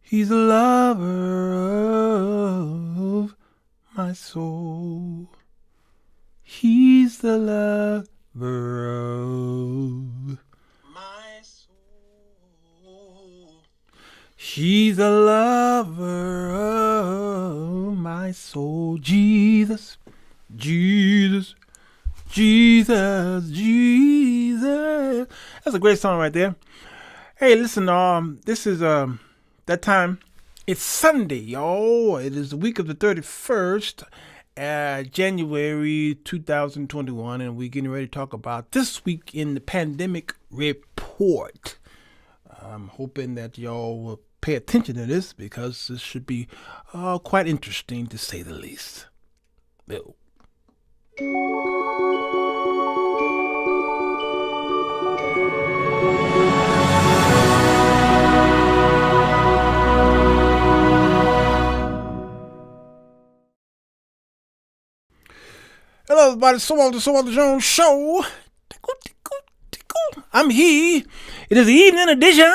He's the lover of my soul. He's the lover of my soul. She's the lover of my soul. Jesus, Jesus, Jesus, Jesus. That's a great song right there. Hey, listen, this is that time. It's Sunday, y'all. It is the week of the 31st, January 2021, and we're getting ready to talk about this week in the pandemic report. I'm hoping that y'all will pay attention to this because this should be quite interesting to say the least. Ew. Hello, everybody. Sirwalterj show. I'm he. It is the evening edition.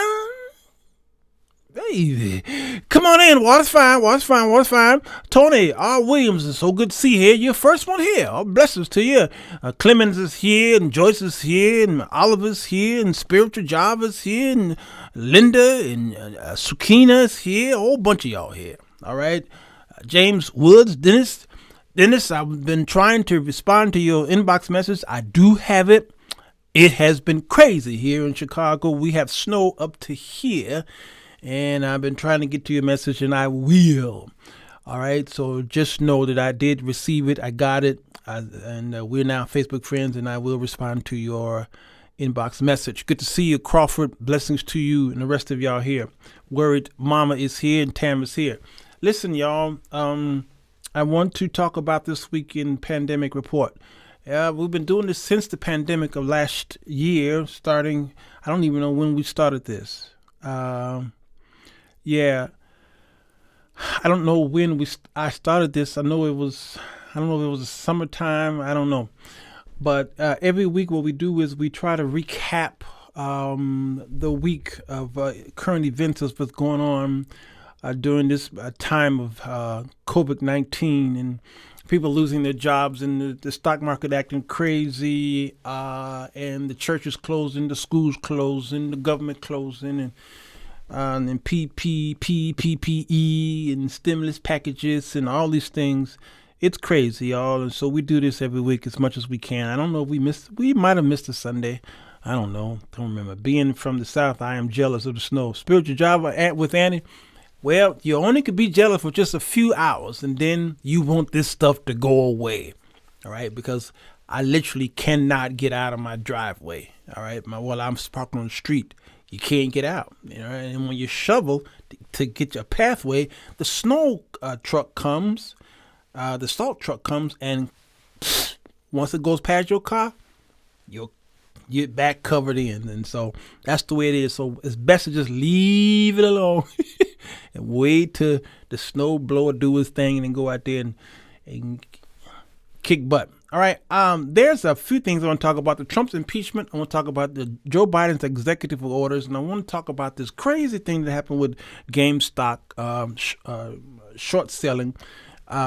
Baby, come on in. Water's fine. Tony R. Williams, is so good to see you here. You're first one here. All blessings to you. Clemens is here, and Joyce is here, and Oliver's here, and Spiritual Java's here, and Linda and Sukina is here. A whole bunch of y'all here. All right. James Woods, Dennis, I've been trying to respond to your inbox message. I do have it. It has been crazy here in Chicago. We have snow up to here, and I've been trying to get to your message, and I will. All right, so just know that I did receive it. I got it, and we're now Facebook friends, and I will respond to your inbox message. Good to see you, Crawford. Blessings to you and the rest of y'all here. Worried Mama is here, and Tam is here. Listen, y'all, I want to talk about this week in pandemic report. We've been doing this since the pandemic of last year, starting, I don't even know when we started this. I don't know when I started this. I don't know if it was the summertime. I don't know. But every week what we do is we try to recap the week of current events that's what's going on during this time of COVID-19 and people losing their jobs and the stock market acting crazy and the churches closing, the schools closing, the government closing, and PPE and stimulus packages and all these things. It's crazy, y'all. And so we do this every week as much as we can. I don't know if we might have missed a Sunday. I don't know. Don't remember. Being from the South, I am jealous of the snow. Spiritual Java with Annie. Well, you only could be jealous for just a few hours, and then you want this stuff to go away, all right? Because I literally cannot get out of my driveway, all right? While I'm parked on the street, you can't get out, you know? And when you shovel to get your pathway, the snow truck comes, the salt truck comes, and once it goes past your car, you're back covered in. And so that's the way it is. So it's best to just leave it alone and wait till the snow blower do his thing and then go out there and kick butt. All right. There's a few things I want to talk about. The Trump's impeachment. I want to talk about the Joe Biden's executive orders. And I want to talk about this crazy thing that happened with Gamestop short selling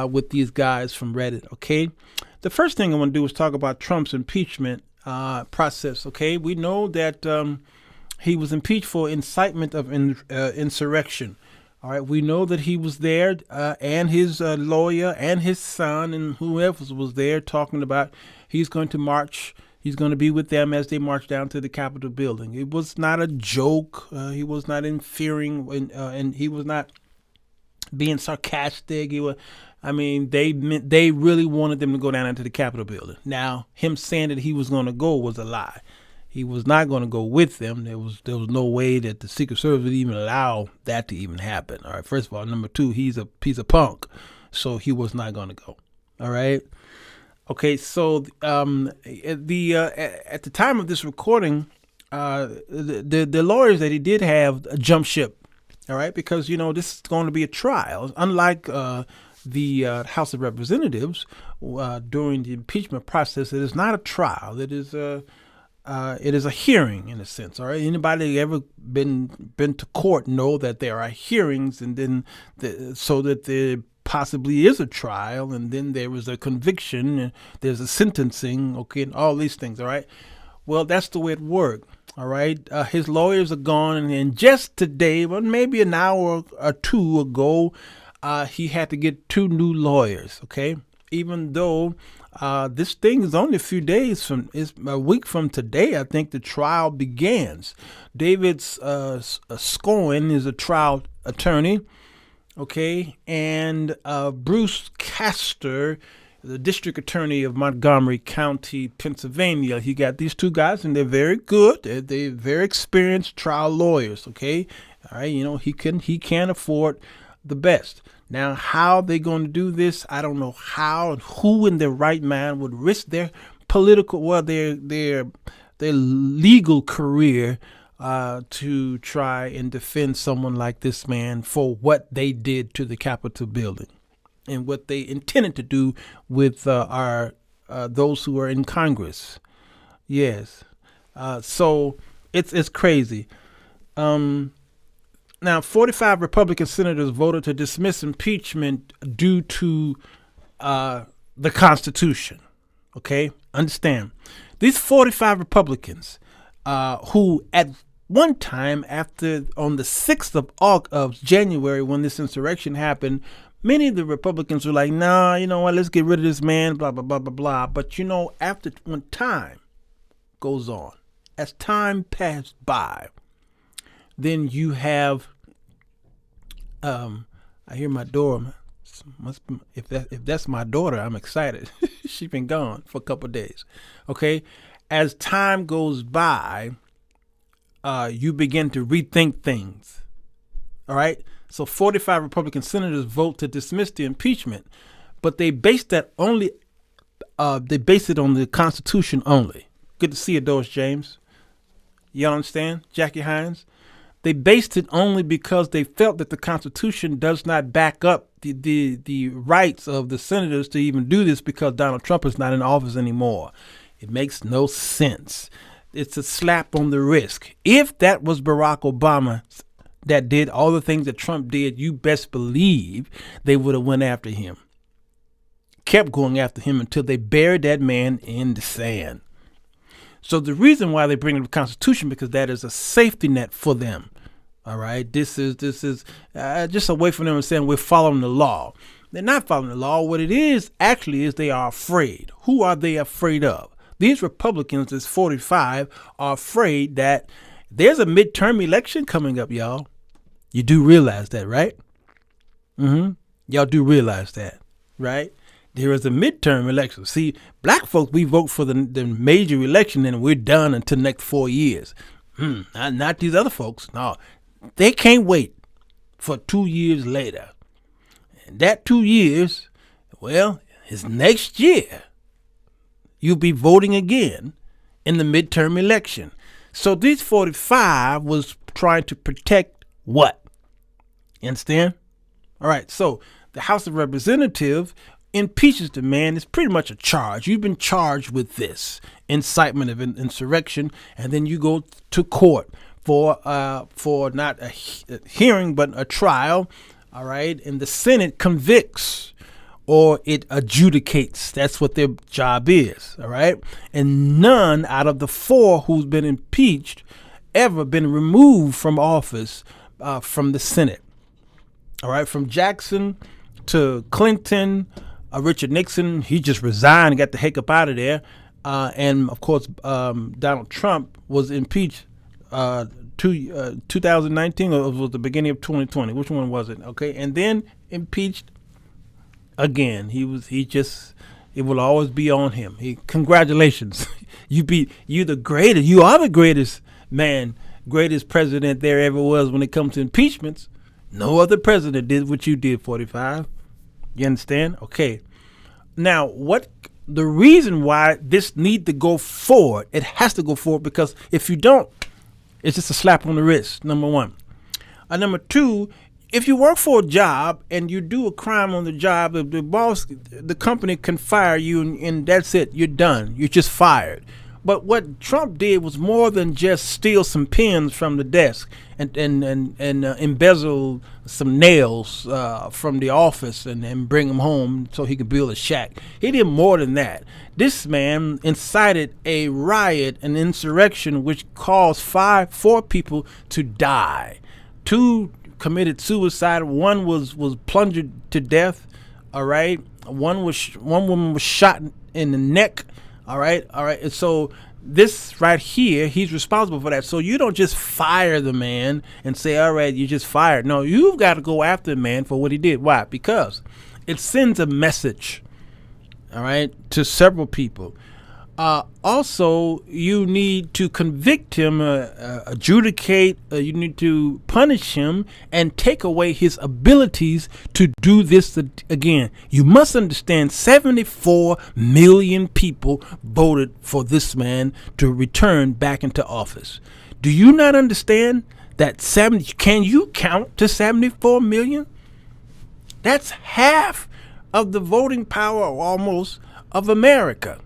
with these guys from Reddit. Okay. The first thing I want to do is talk about Trump's impeachment process. Okay, we know that he was impeached for incitement of insurrection. All right, we know that he was there, and his lawyer and his son and whoever was there talking about he's going to march. He's going to be with them as they march down to the Capitol building. It was not a joke. He was not interfering, and he was not being sarcastic. They really wanted them to go down into the Capitol building. Now, him saying that he was going to go was a lie. He was not going to go with them. There was no way that the Secret Service would even allow that to even happen. All right. First of all, number two, he's a piece of punk, so he was not going to go. All right. Okay. So at the time of this recording, the lawyers that he did have jumped ship. All right, because this is going to be a trial, unlike the House of Representatives during the impeachment process. It is not a trial. It is it is a hearing in a sense. All right. Anybody ever been to court know that there are hearings, and then so that there possibly is a trial, and then there is a conviction, and there's a sentencing. Okay, and all these things. All right. Well, that's the way it worked. All right. His lawyers are gone, and just today, well, maybe an hour or two ago, he had to get 2 new lawyers. Okay, even though. This thing is only a few days from, it's a week from today, I think the trial begins. David Scowen is a trial attorney, okay, and Bruce Castor, the district attorney of Montgomery County, Pennsylvania. He got these 2 guys, and they're very good. They're very experienced trial lawyers, okay. All right, he can't afford the best. Now, how they going to do this, I don't know how and who in their right mind would risk their their legal career to try and defend someone like this man for what they did to the Capitol building and what they intended to do with those who are in Congress. Yes. So it's crazy. Now, 45 Republican senators voted to dismiss impeachment due to the Constitution. Okay? Understand. These 45 Republicans who at one time on the 6th of January, when this insurrection happened, many of the Republicans were like, nah, you know what, let's get rid of this man, blah, blah, blah, blah, blah. But, when time goes on, as time passed by, then you have, I hear my door. If that's my daughter, I'm excited. She's been gone for a couple of days. Okay, as time goes by, you begin to rethink things. All right. So 45 Republican senators vote to dismiss the impeachment, but they based that only. They based it on the Constitution only. Good to see you, Doris James. You understand, Jackie Hines? They based it only because they felt that the Constitution does not back up the rights of the senators to even do this, because Donald Trump is not in office anymore. It makes no sense. It's a slap on the wrist. If that was Barack Obama that did all the things that Trump did, you best believe they would have went after him. Kept going after him until they buried that man in the sand. So the reason why they bring up the Constitution, because that is a safety net for them. All right. This is just a way for them to say we're following the law. They're not following the law. What it is actually is they are afraid. Who are they afraid of? These Republicans, this 45, are afraid that there's a midterm election coming up, y'all. You do realize that, right? Y'all do realize that, right? There is a midterm election. See, black folks, we vote for the major election and we're done until next 4 years. Not these other folks. No, they can't wait for 2 years later. And that 2 years, well, is next year. You'll be voting again in the midterm election. So these 45 was trying to protect what? You understand? All right. So the House of Representatives impeaches the man. It's pretty much a charge. You've been charged with this incitement of insurrection, and then you go to court for not a hearing but a trial. All right, and the Senate convicts or it adjudicates. That's what their job is. All right, and none out of the 4 who's been impeached ever been removed from office from the Senate. All right, from Jackson to Clinton. Richard Nixon, he just resigned and got the heck up out of there. And, of course, Donald Trump was impeached 2019, or was the beginning of 2020. Which one was it? Okay. And then impeached again. It will always be on him. Congratulations. You the greatest. You are the greatest man, greatest president there ever was when it comes to impeachments. No other president did what you did, 45. You understand? Okay. Now, what the reason why this need to go forward, it has to go forward, because if you don't, it's just a slap on the wrist, number one. Number two, if you work for a job and you do a crime on the job, the company can fire you and that's it. You're done. You're just fired. But what Trump did was more than just steal some pens from the desk and embezzle some nails from the office and bring them home so he could build a shack. He did more than that. This man incited a riot, an insurrection, which caused four people to die. 2 committed suicide. 1 was plunged to death. All right. One woman was shot in the neck. All right. And so this right here, he's responsible for that. So you don't just fire the man and say, all right, you just fired. No, you've got to go after the man for what he did. Why? Because it sends a message, all right, to several people. Also, you need to convict him, adjudicate, you need to punish him and take away his abilities to do this again. You must understand 74 million people voted for this man to return back into office. Do you not understand that can you count to 74 million? That's half of the voting power almost of America.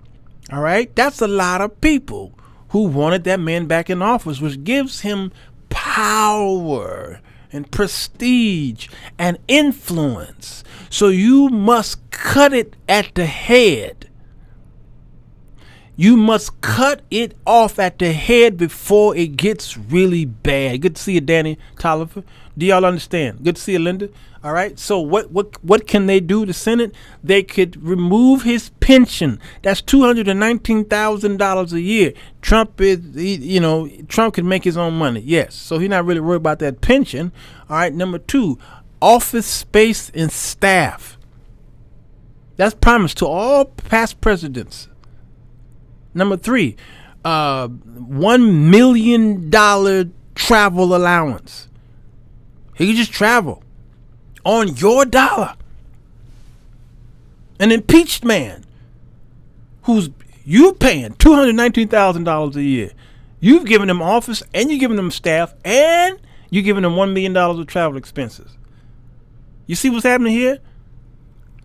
All right, that's a lot of people who wanted that man back in office, which gives him power and prestige and influence. So you must cut it at the head. You must cut it off at the head before it gets really bad. Good to see you, Danny Tolliver. Do y'all understand? Good to see you, Linda. All right. So what can they do? The Senate, they could remove his pension. That's $219,000 a year. Trump Trump can make his own money. Yes. So he's not really worried about that pension. All right. Number 2, office space and staff. That's promised to all past presidents. Number 3, $1 million travel allowance. He can just travel on your dollar. An impeached man who's you paying $219,000 a year. You've given them office and you're giving them staff and you're giving them $1 million of travel expenses. You see what's happening here?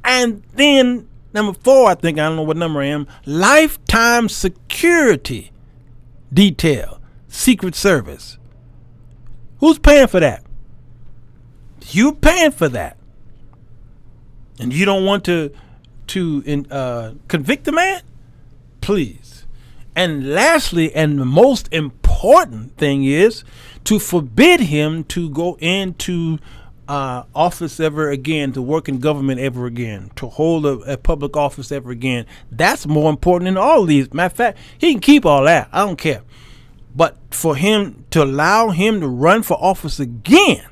And then number 4, I don't know what number I am, lifetime security detail, Secret Service. Who's paying for that? You're paying for that. And you don't want to convict the man? Please. And lastly, and the most important thing is to forbid him to go into office ever again, to work in government ever again, to hold a public office ever again. That's more important than all these. Matter of fact, he can keep all that. I don't care. But for him to allow him to run for office again,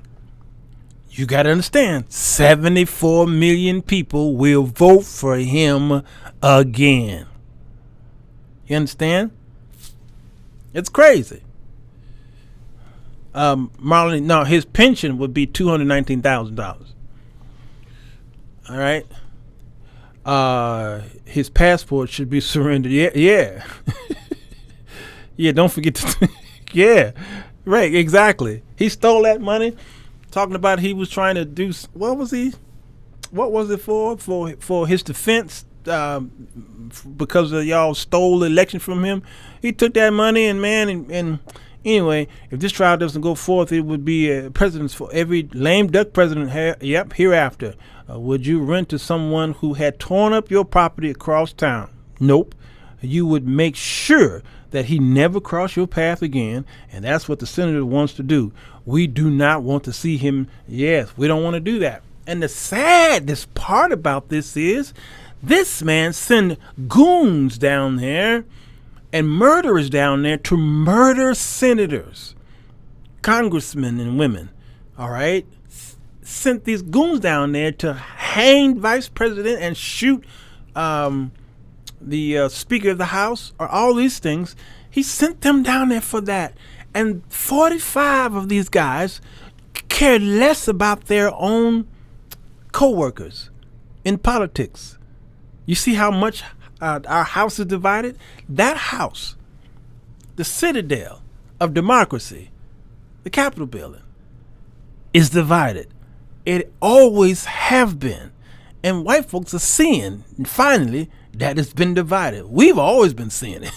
you got to understand, 74 million people will vote for him again. You understand? It's crazy. Marlon, no, his pension would be $219,000. All right. His passport should be surrendered. Yeah. Yeah, don't forget to. Yeah, right, exactly. He stole that money. Talking about he was trying to do. What was it for? For his defense. Because of y'all stole the election from him. He took that money and anyway, if this trial doesn't go forth, it would be presidents for every lame duck president. Hereafter. Would you rent to someone who had torn up your property across town? Nope. You would make sure that he never cross your path again, and that's what the senator wants to do. We do not want to see him. Yes, we don't want to do that. And the saddest part about this is this man sent goons down there and murderers down there to murder senators, congressmen and women, all right? Sent these goons down there to hang vice president and shoot the Speaker of the House, or all these things. He sent them down there for that. And 45 of these guys cared less about their own co-workers in politics. You see how much our house is divided? That house, the citadel of democracy, the Capitol building, is divided. It always have been. And white folks are seeing, finally, that it's been divided. We've always been seeing it.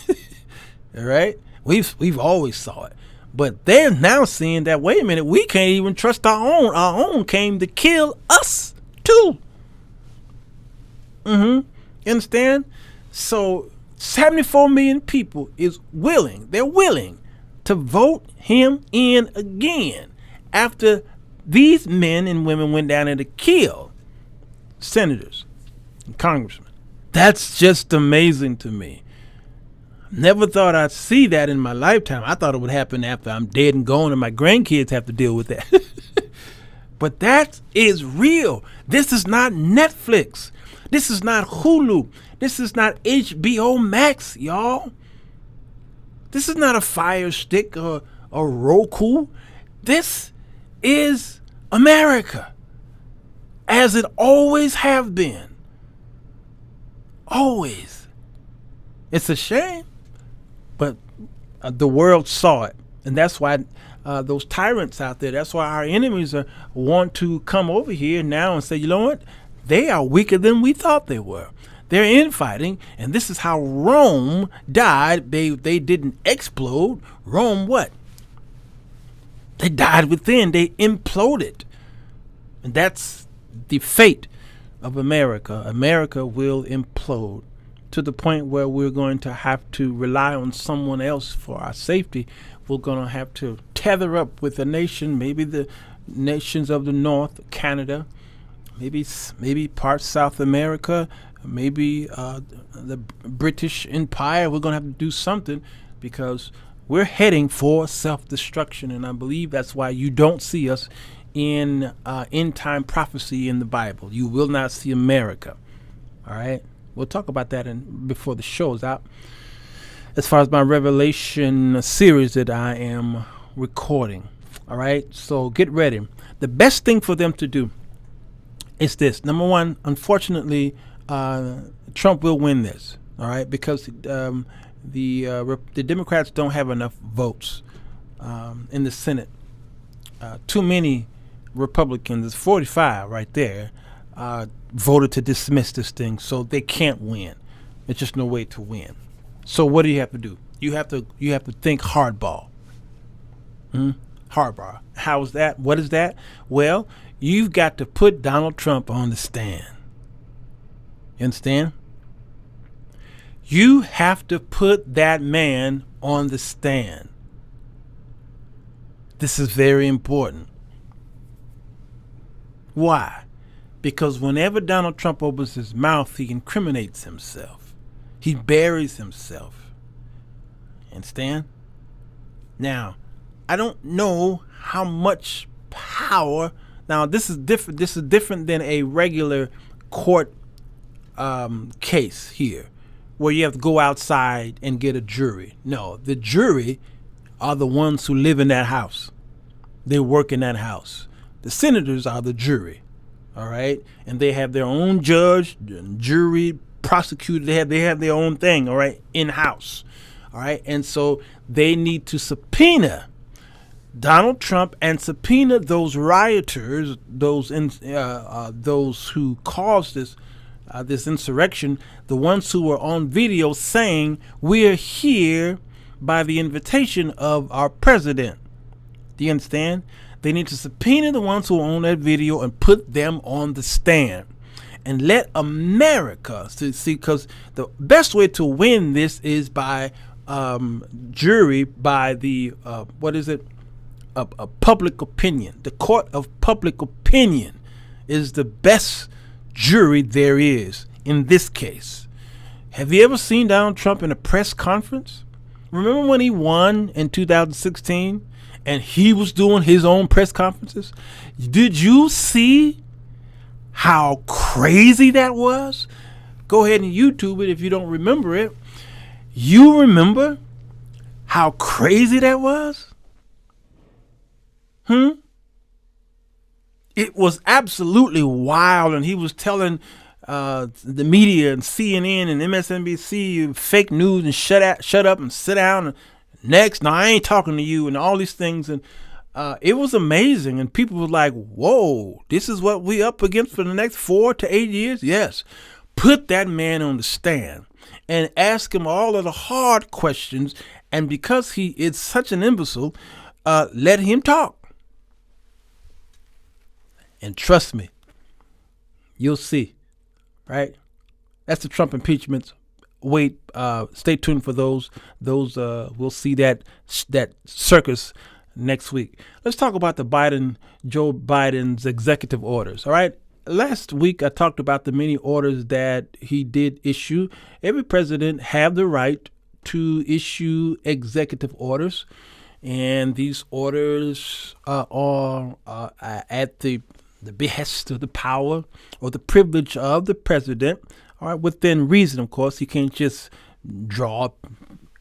All right, we've always saw it, but they're now seeing that, wait a minute, we can't even trust our own. Our own came to kill us too. You understand? So 74 million people they're willing to vote him in again after these men and women went down there to kill senators and congressmen. That's just amazing to me. Never thought I'd see that in my lifetime. I thought it would happen after I'm dead and gone and my grandkids have to deal with that. But that is real. This is not Netflix. This is not Hulu. This is not HBO Max, y'all. This is not a Fire Stick or a Roku. This is America, as it always have been. Always. It's a shame, but the world saw it, and that's why those tyrants out there, that's why our enemies want to come over here now and say, you know what? They are weaker than we thought they were. They're infighting, and this is how Rome died. They didn't explode. Rome what? They died within. They imploded. And that's the fate of America. America will implode to the point where we're going to have to rely on someone else for our safety. We're going to have to tether up with a nation, maybe the nations of the North, Canada, maybe parts South America, maybe the British Empire. We're going to have to do something because we're heading for self-destruction. And I believe that's why you don't see us in end-time prophecy in the Bible. You will not see America. All right? We'll talk about that before the show's out. As far as my Revelation series that I am recording. All right? So get ready. The best thing for them to do is this. Number one, unfortunately, Trump will win this. All right? Because the Democrats don't have enough votes in the Senate. Too many Republicans, 45 right there, voted to dismiss this thing, so they can't win. There's just no way to win. So what do you have to do? You have to think hardball. Hardball. How is that? What is that? Well, you've got to put Donald Trump on the stand. You understand? You have to put that man on the stand. This is very important. Why? Because whenever Donald Trump opens his mouth, he incriminates himself. He buries himself. Understand? Now, I don't know how much power. Now, this is different. This is different than a regular court case here, where you have to go outside and get a jury. No, the jury are the ones who live in that house. They work in that house. The senators are the jury, all right? And they have their own judge, jury, prosecutor. They have their own thing, all right, in-house, all right? And so they need to subpoena Donald Trump and subpoena those rioters, those who caused this insurrection, the ones who were on video saying, we're here by the invitation of our president. Do you understand? They need to subpoena the ones who are on that video and put them on the stand. And let America see, because the best way to win this is by jury, by the, a public opinion. The court of public opinion is the best jury there is in this case. Have you ever seen Donald Trump in a press conference? Remember when he won in 2016 and he was doing his own press conferences? Did you see how crazy that was? Go ahead and YouTube it if you don't remember it. You remember how crazy that was? It was absolutely wild, and he was telling the media and CNN and MSNBC fake news and shut up and sit down. And next, no, I ain't talking to you, and all these things. And it was amazing. And people were like, whoa, this is what we up against for the next 4 to 8 years? Yes. Put that man on the stand and ask him all of the hard questions And because he is such an imbecile, let him talk. And trust me, you'll see, right? That's the Trump impeachments. Wait, stay tuned for those. We'll see that circus next week. Let's talk about Joe Biden's executive orders. All right. Last week, I talked about the many orders that he did issue. Every president have the right to issue executive orders, and these orders are at the behest of the power or the privilege of the president. All right, within reason, of course. He can't just draw up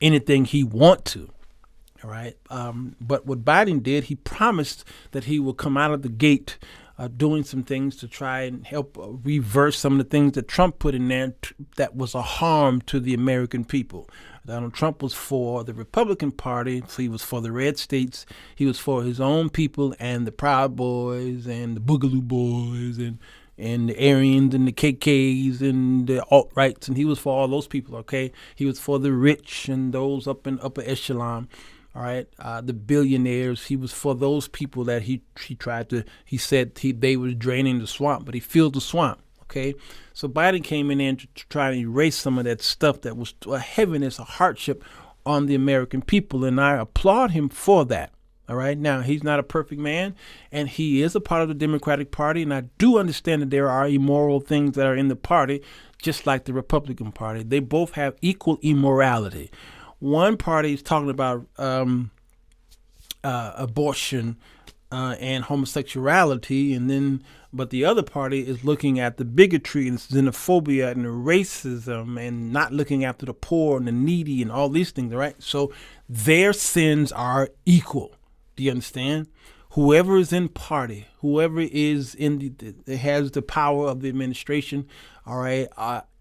anything he want to. All right. But what Biden did, he promised that he will come out of the gate doing some things to try and help reverse some of the things that Trump put in there that was a harm to the American people. Donald Trump was for the Republican Party, so he was for the red states. He was for his own people and the Proud Boys and the Boogaloo Boys and the Aryans and the KKs and the alt-rights, and he was for all those people, okay? He was for the rich and those up in upper echelon, all right? The billionaires, he was for those people that he said they were draining the swamp, but he filled the swamp, okay? So Biden came in there to try to erase some of that stuff that was a heaviness, a hardship on the American people, and I applaud him for that. All right. Now, he's not a perfect man, and he is a part of the Democratic Party. And I do understand that there are immoral things that are in the party, just like the Republican Party. They both have equal immorality. One party is talking about abortion and homosexuality, but the other party is looking at the bigotry and xenophobia and the racism and not looking after the poor and the needy and all these things. All right. So their sins are equal. Do you understand? Whoever is in party, whoever is has the power of the administration, all right,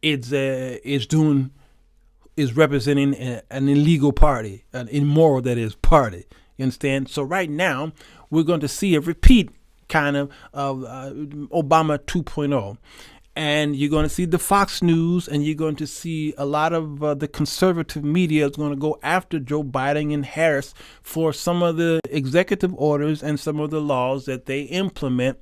is representing an illegal party, an immoral party. You understand? So right now we're going to see a repeat kind of Obama 2.0. And you're going to see the Fox News, and you're going to see a lot of the conservative media is going to go after Joe Biden and Harris for some of the executive orders and some of the laws that they implement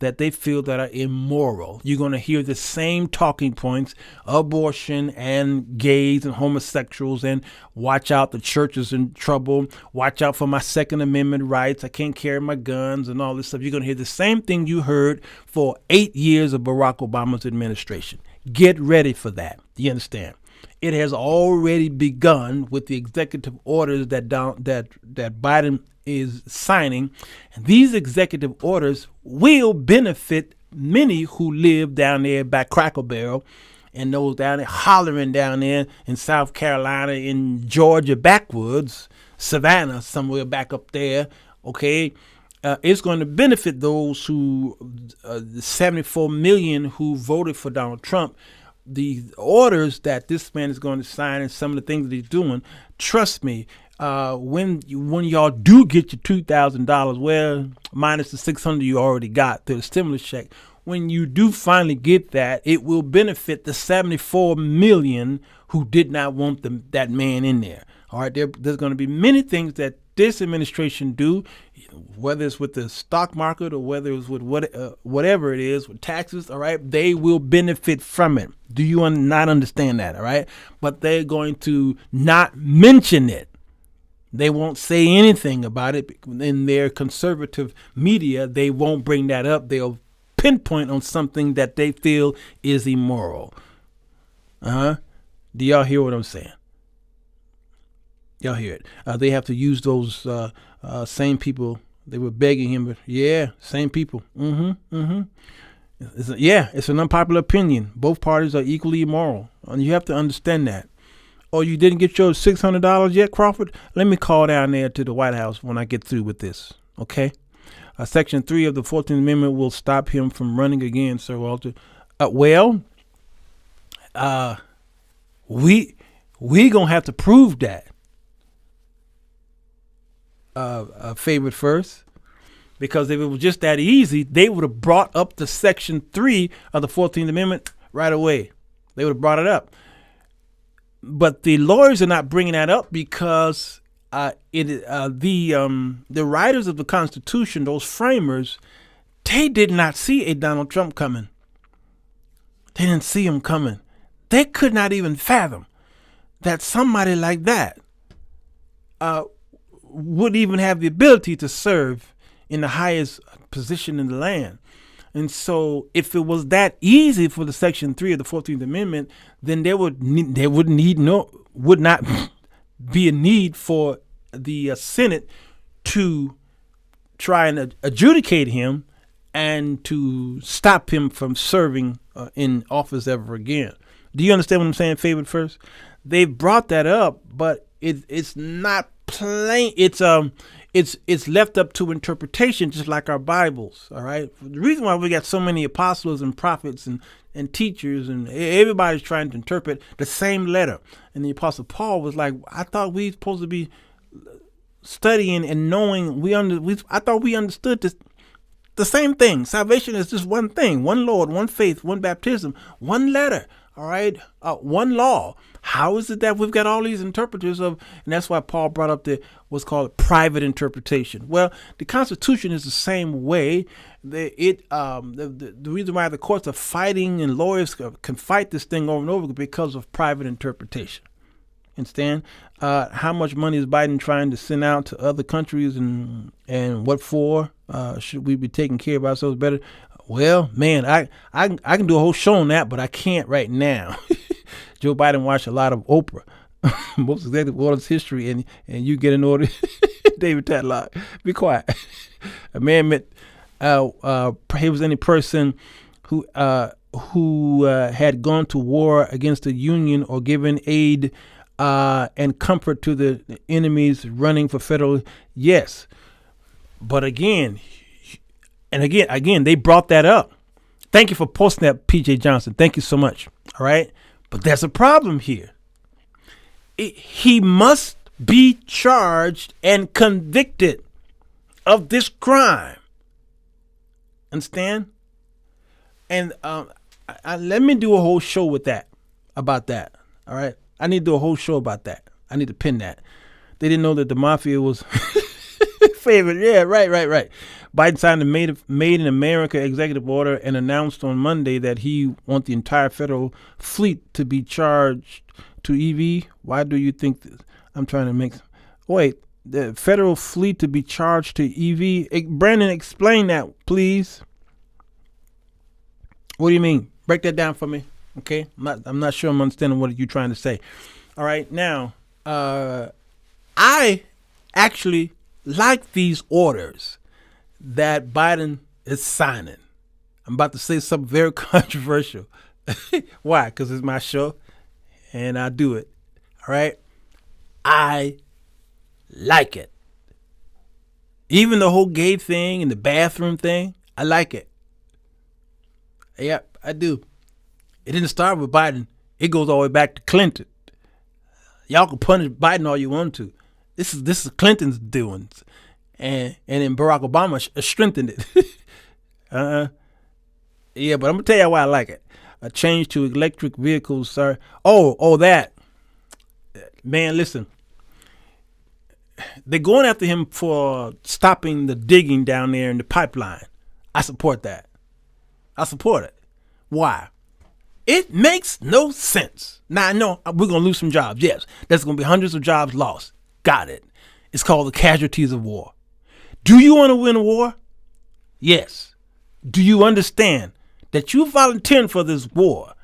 that they feel that are immoral. You're going to hear the same talking points: abortion and gays and homosexuals, and watch out, the church is in trouble. Watch out for my Second Amendment rights. I can't carry my guns and all this stuff. You're going to hear the same thing you heard for 8 years of Barack Obama's administration. Get ready for that. Do you understand? It has already begun with the executive orders that Biden is signing. And these executive orders will benefit many who live down there by Cracker Barrel and those down there hollering down there in South Carolina, in Georgia backwoods, Savannah, somewhere back up there. Okay. It's going to benefit those the 74 million who voted for Donald Trump. The orders that this man is going to sign and some of the things that he's doing, trust me, when y'all do get your $2,000, well, minus the $600 you already got through the stimulus check, when you do finally get that, it will benefit the 74 million who did not want that man in there. All right, there's going to be many things that this administration do, whether it's with the stock market or whether it's with whatever it is, with taxes, all right, they will benefit from it. Do you not understand that, all right? But they're going to not mention it. They won't say anything about it in their conservative media. They won't bring that up. They'll pinpoint on something that they feel is immoral. Do y'all hear what I'm saying? Y'all hear it. They have to use those same people. They were begging him, but yeah, same people. It's an unpopular opinion. Both parties are equally immoral, and you have to understand that. Oh, you didn't get your $600 yet, Crawford? Let me call down there to the White House when I get through with this, okay? Section 3 of the 14th Amendment will stop him from running again, Sir Walter. We gonna have to prove that. Favorite first, because if it was just that easy, they would have brought up the Section 3 of the 14th Amendment right away. They would have brought it up. but the lawyers are not bringing that up because the writers of the Constitution, those framers, they did not see a Donald Trump coming. They didn't see him coming. They could not even fathom that somebody like that would even have the ability to serve in the highest position in the land. And so if it was that easy for the Section 3 of the 14th Amendment, then there would not be a need for the Senate to try and adjudicate him and to stop him from serving in office ever again. Do you understand what I'm saying, Favorite First? They've brought that up, but it's not plain. It's left up to interpretation, just like our Bibles. All right. The reason why we got so many apostles and prophets and teachers and everybody's trying to interpret the same letter. And the Apostle Paul was like, I thought we supposed to be studying and knowing. I thought we understood this. The same thing. Salvation is just one thing: one Lord, one faith, one baptism, one letter. All right, one law. How is it that we've got all these interpreters of, and that's why Paul brought up what's called private interpretation. Well, the Constitution is the same way. The reason why the courts are fighting and lawyers can fight this thing over and over because of private interpretation. Understand? How much money is Biden trying to send out to other countries, and what for? Should we be taking care of ourselves better? Well, man, I can do a whole show on that, but I can't right now. Joe Biden watched a lot of Oprah, most executive orders history, and you get an order. David Tadlock, be quiet. A man met prohibits any person who had gone to war against the Union or given aid and comfort to the enemies running for federal. Yes, but again, they brought that up. Thank you for posting that, PJ Johnson. Thank you so much. All right. But there's a problem here. He must be charged and convicted of this crime. Understand? And let me do a whole show about that. All right. I need to do a whole show about that. I need to pin that. They didn't know that the mafia was favorite. Yeah, right. Biden signed a Made in America executive order and announced on Monday that he wants the entire federal fleet to be charged to EV. Why do you think this? I'm trying to make. Wait, the federal fleet to be charged to EV. Brandon, explain that, please. What do you mean? Break that down for me. Okay, I'm not sure I'm understanding what you're trying to say. All right, now, I actually like these orders that Biden is signing. I'm about to say something very controversial. Why? Because it's my show and I do it. All right. I like it. Even the whole gay thing and the bathroom thing, I like it. Yep, I do. It didn't start with Biden. It goes all the way back to Clinton. Y'all can punish Biden all you want to. This is Clinton's doings. And then Barack Obama strengthened it. Yeah, but I'm gonna tell you why I like it. A change to electric vehicles, sir. Oh, that. Man, listen. They're going after him for stopping the digging down there in the pipeline. I support that. I support it. Why? It makes no sense. Now, I know we're going to lose some jobs. Yes, there's going to be hundreds of jobs lost. Got it. It's called the casualties of war. Do you want to win a war? Yes. Do you understand that you volunteering for this war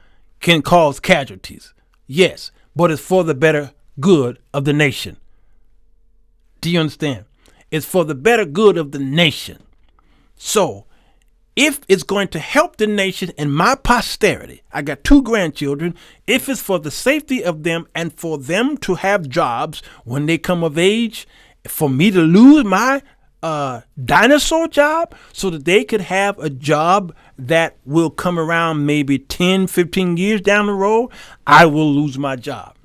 can cause casualties? Yes, but it's for the better good of the nation. Do you understand? It's for the better good of the nation. So, if it's going to help the nation and my posterity, I got 2 grandchildren, if it's for the safety of them and for them to have jobs when they come of age, for me to lose my dinosaur job so that they could have a job that will come around maybe 10, 15 years down the road, I will lose my job.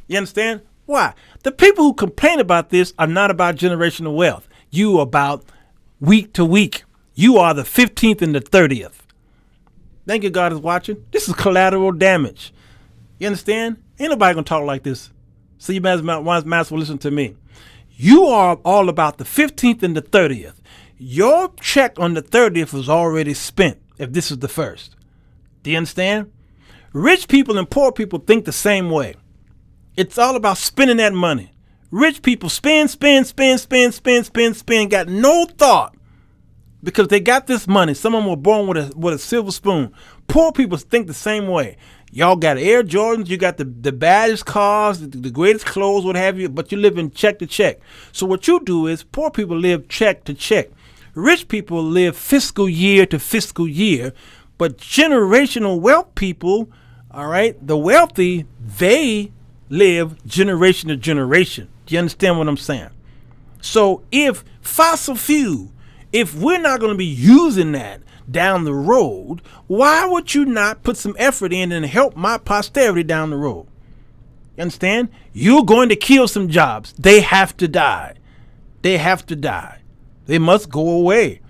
You understand? Why? The people who complain about this are not about generational wealth. You are about week to week. You are the 15th and the 30th. Thank you, God is watching. This is collateral damage. You understand? Ain't nobody gonna talk like this. So you might as well listen to me. You are all about the 15th and the 30th. Your check on the 30th was already spent if this is the first. Do you understand? Rich people and poor people think the same way. It's all about spending that money. Rich people spend, got no thought because they got this money. Some of them were born with a silver spoon. Poor people think the same way. Y'all got Air Jordans, you got the baddest cars, the greatest clothes, what have you, but you live in check to check. So what you do is poor people live check to check. Rich people live fiscal year to fiscal year, but generational wealth people, all right, the wealthy, they live generation to generation. Do you understand what I'm saying? So if fossil fuel, if we're not going to be using that down the road, why would you not put some effort in and help my posterity down the road? You understand? You're going to kill some jobs. They have to die. They have to die. They must go away.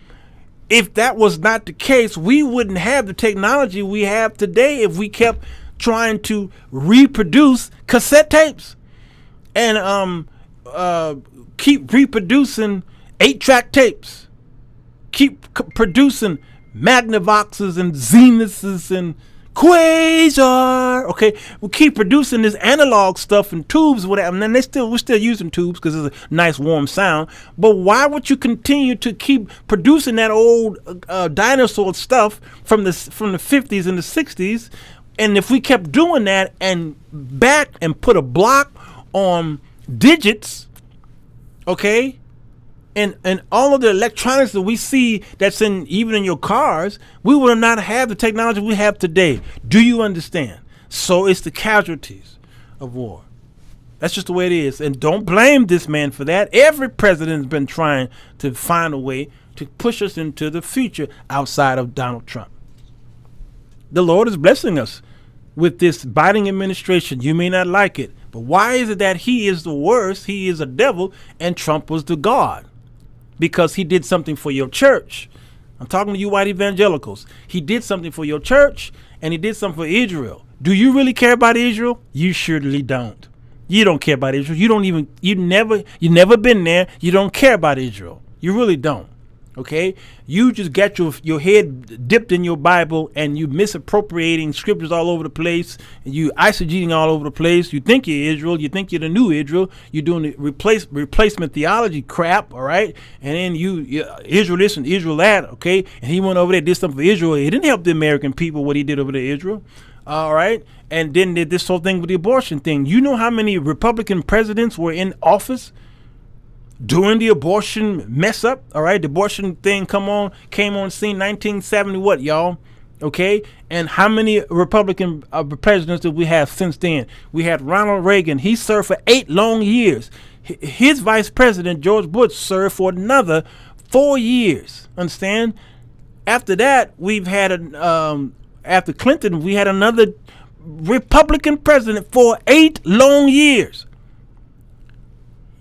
If that was not the case, we wouldn't have the technology we have today if we kept trying to reproduce cassette tapes and keep reproducing 8-track tapes, keep producing Magnavoxes and Zeniths and Quasar. Okay, we keep producing this analog stuff in tubes, whatever. And then we're still using tubes because it's a nice warm sound. But why would you continue to keep producing that old dinosaur stuff from the 50s and the 60s? And if we kept doing that and back and put a block on digits, okay, and all of the electronics that we see that's even in your cars, we would not have the technology we have today. Do you understand? So it's the casualties of war. That's just the way it is. And don't blame this man for that. Every president has been trying to find a way to push us into the future outside of Donald Trump. The Lord is blessing us with this Biden administration. You may not like it, but why is it that he is the worst, he is a devil, and Trump was the God? Because he did something for your church. I'm talking to you white evangelicals. He did something for your church, and he did something for Israel. Do you really care about Israel? You surely don't. You don't care about Israel. You never been there. You don't care about Israel. You really don't. Okay, you just got your head dipped in your Bible and you misappropriating scriptures all over the place, and you eisegeting all over the place. You think you're Israel, you think you're the new Israel. You're doing the replacement theology crap, all right? And then you Israel this and Israel that, okay? And he went over there, did something for Israel. He didn't help the American people what he did over there, Israel, all right? And then did this whole thing with the abortion thing. You know how many Republican presidents were in office during the abortion mess up, all right? The abortion thing came on scene 1970 what, y'all? Okay? And how many Republican presidents did we have since then? We had Ronald Reagan. He served for 8 long years. His vice president, George Bush, served for another 4 years. Understand? After that, we've had, after Clinton, we had another Republican president for 8 long years.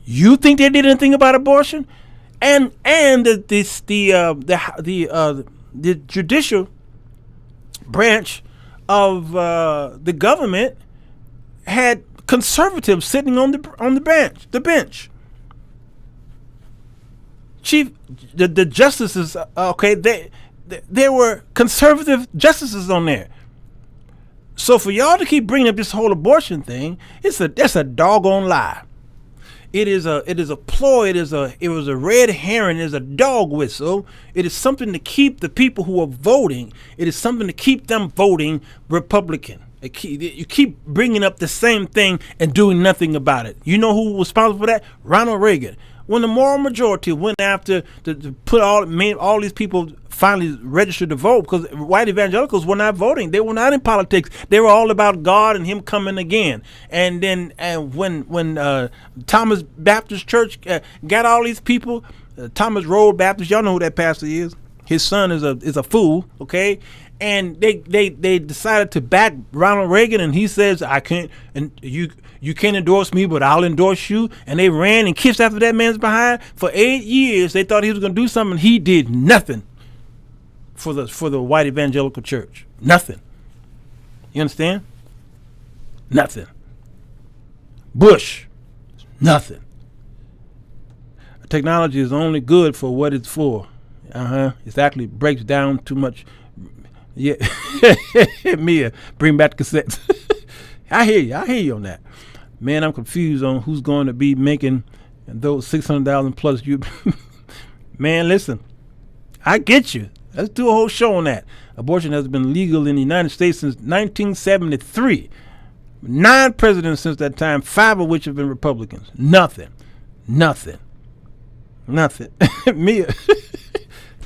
You think they did anything about abortion? And the judicial branch of the government had conservatives sitting on the bench. The justices, okay, there were conservative justices on there. So for y'all to keep bringing up this whole abortion thing, that's a doggone lie. It is a ploy. It was a red herring. It is a dog whistle. It is something to keep the people who are voting. It is something to keep them voting Republican. You keep bringing up the same thing and doing nothing about it. You know who was responsible for that? Ronald Reagan. When the moral majority went after to put all these people finally registered to vote, because white evangelicals were not voting. They were not in politics. They were all about God and him coming again. And then when Thomas Baptist Church got all these people, Thomas Road Baptist, y'all know who that pastor is. His son is a fool, okay? And they decided to back Ronald Reagan, and he says, I can't, and you can't endorse me, but I'll endorse you. And they ran and kissed after that man's behind for 8 years. They thought he was going to do something. He did nothing for the white evangelical church. Nothing. You understand? Nothing. Bush, nothing. Technology is only good for what it's for. Exactly. Breaks down too much. Yeah. Mia, bring back the cassettes. I hear you on that. Man, I'm confused on who's going to be making those 600,000 plus. You, man, listen. I get you. Let's do a whole show on that. Abortion has been legal in the United States since 1973. 9 presidents since that time, 5 of which have been Republicans. Nothing. Mia,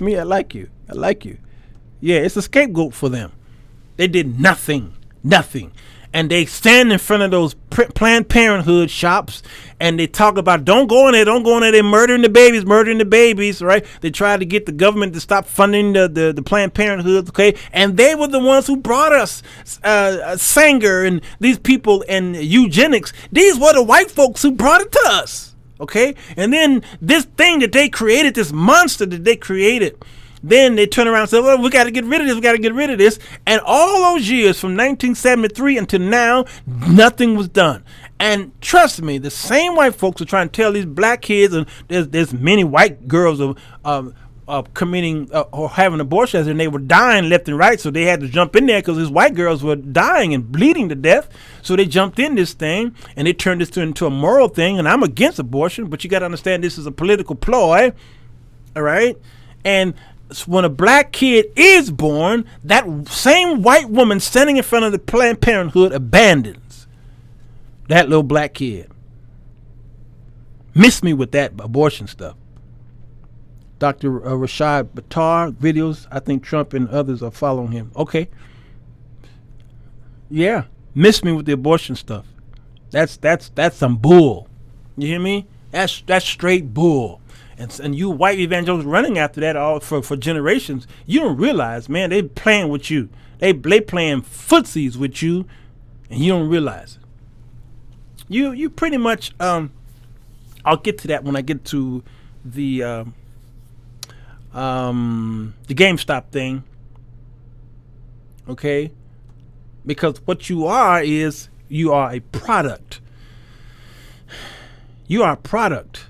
I like you. Yeah, it's a scapegoat for them. They did nothing. And they stand in front of those Planned Parenthood shops and they talk about, don't go in there. They're murdering the babies, right? They tried to get the government to stop funding the Planned Parenthood, okay? And they were the ones who brought us Sanger and these people and eugenics. These were the white folks who brought it to us, okay? And then this thing that they created, this monster that they created, then they turn around and say, well, we got to get rid of this. And all those years from 1973 until now, nothing was done. And trust me, the same white folks are trying to tell these black kids, and there's many white girls of committing or having abortions, and they were dying left and right. So they had to jump in there because these white girls were dying and bleeding to death. So they jumped in this thing and they turned this into a moral thing. And I'm against abortion, but you got to understand this is a political ploy. All right. And when a black kid is born, that same white woman standing in front of the Planned Parenthood abandons that little black kid. Miss me with that abortion stuff. Dr. Rashad Battar videos. I think Trump and others are following him. Okay. Yeah. Miss me with the abortion stuff. That's some bull. You hear me? That's straight bull. And you white evangelicals running after that all for generations, you don't realize, man, they playing with you. They playing footsies with you, and you don't realize it. You pretty much, I'll get to that when I get to the GameStop thing, okay? Because what you are is you are a product. You are a product.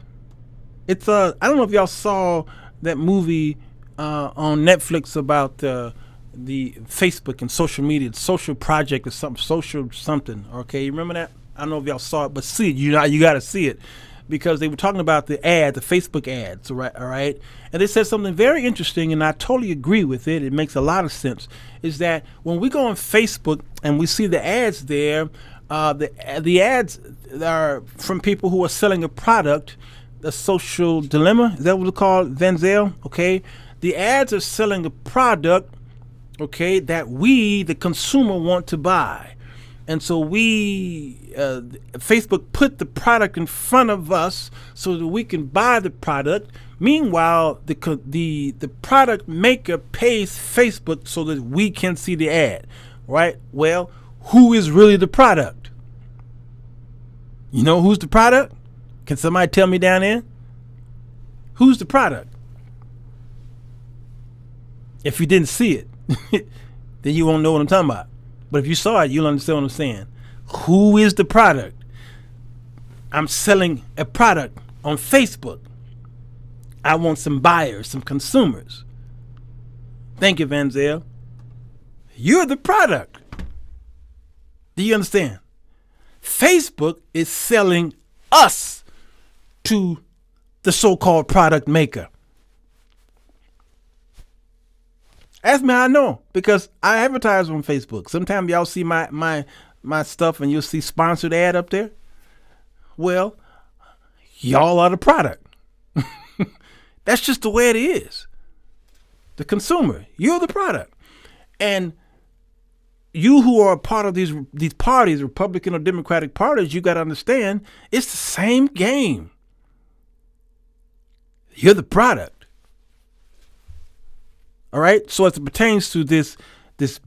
It's I don't know if y'all saw that movie on Netflix about the Facebook and social media, social project or something. Okay, you remember that? I don't know if y'all saw it, but see it. You got to see it because they were talking about the Facebook ads, all right? And they said something very interesting, and I totally agree with it. It makes a lot of sense. Is that when we go on Facebook and we see the ads there, the ads are from people who are selling a product. The social dilemma, is that what it's called, Venzel? Okay, the ads are selling a product, okay, that we, the consumer, want to buy, and so Facebook put the product in front of us so that we can buy the product. Meanwhile, the product maker pays Facebook so that we can see the ad, right? Well, who is really the product? You know who's the product? Can somebody tell me down there? Who's the product? If you didn't see it, then you won't know what I'm talking about. But if you saw it, you'll understand what I'm saying. Who is the product? I'm selling a product on Facebook. I want some buyers, some consumers. Thank you, Vanzel. You're the product. Do you understand? Facebook is selling us to the so-called product maker. Ask me how I know, because I advertise on Facebook. Sometimes y'all see my stuff and you'll see sponsored ad up there. Well, y'all are the product. That's just the way it is. The consumer, you're the product. And you who are a part of these parties, Republican or Democratic parties, you got to understand it's the same game. You're the product. All right. So as it pertains to this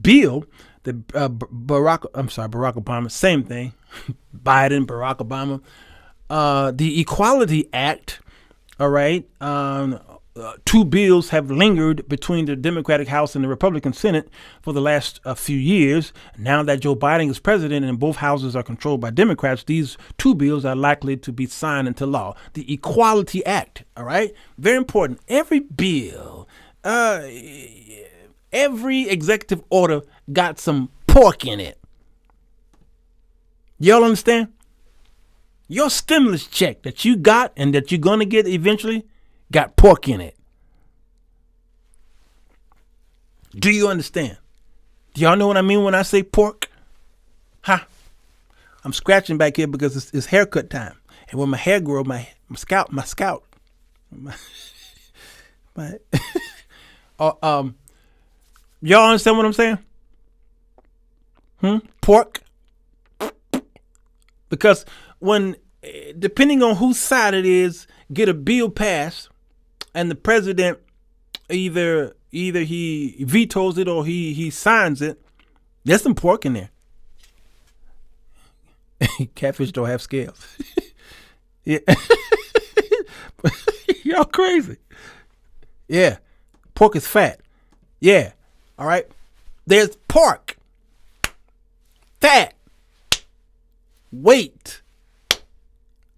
bill, the Barack Obama, same thing. Biden, Barack Obama, the Equality Act. All right. two bills have lingered between the Democratic House and the Republican Senate for the last few years. Now that Joe Biden is president and both houses are controlled by Democrats, these two bills are likely to be signed into law. The Equality Act, all right? Very important. Every bill, every executive order got some pork in it. Y'all understand? Your stimulus check that you got and that you're going to get eventually got pork in it. Do you understand? Do y'all know what I mean when I say pork? I'm scratching back here because it's haircut time. And when my hair grows, my scalp, y'all understand what I'm saying? Pork. Because when, depending on whose side it is, get a bill passed, and the president either he vetoes it or he signs it, there's some pork in there. Catfish don't have scales. Yeah. Y'all crazy. Yeah. Pork is fat. Yeah. All right. There's pork. Fat. Weight.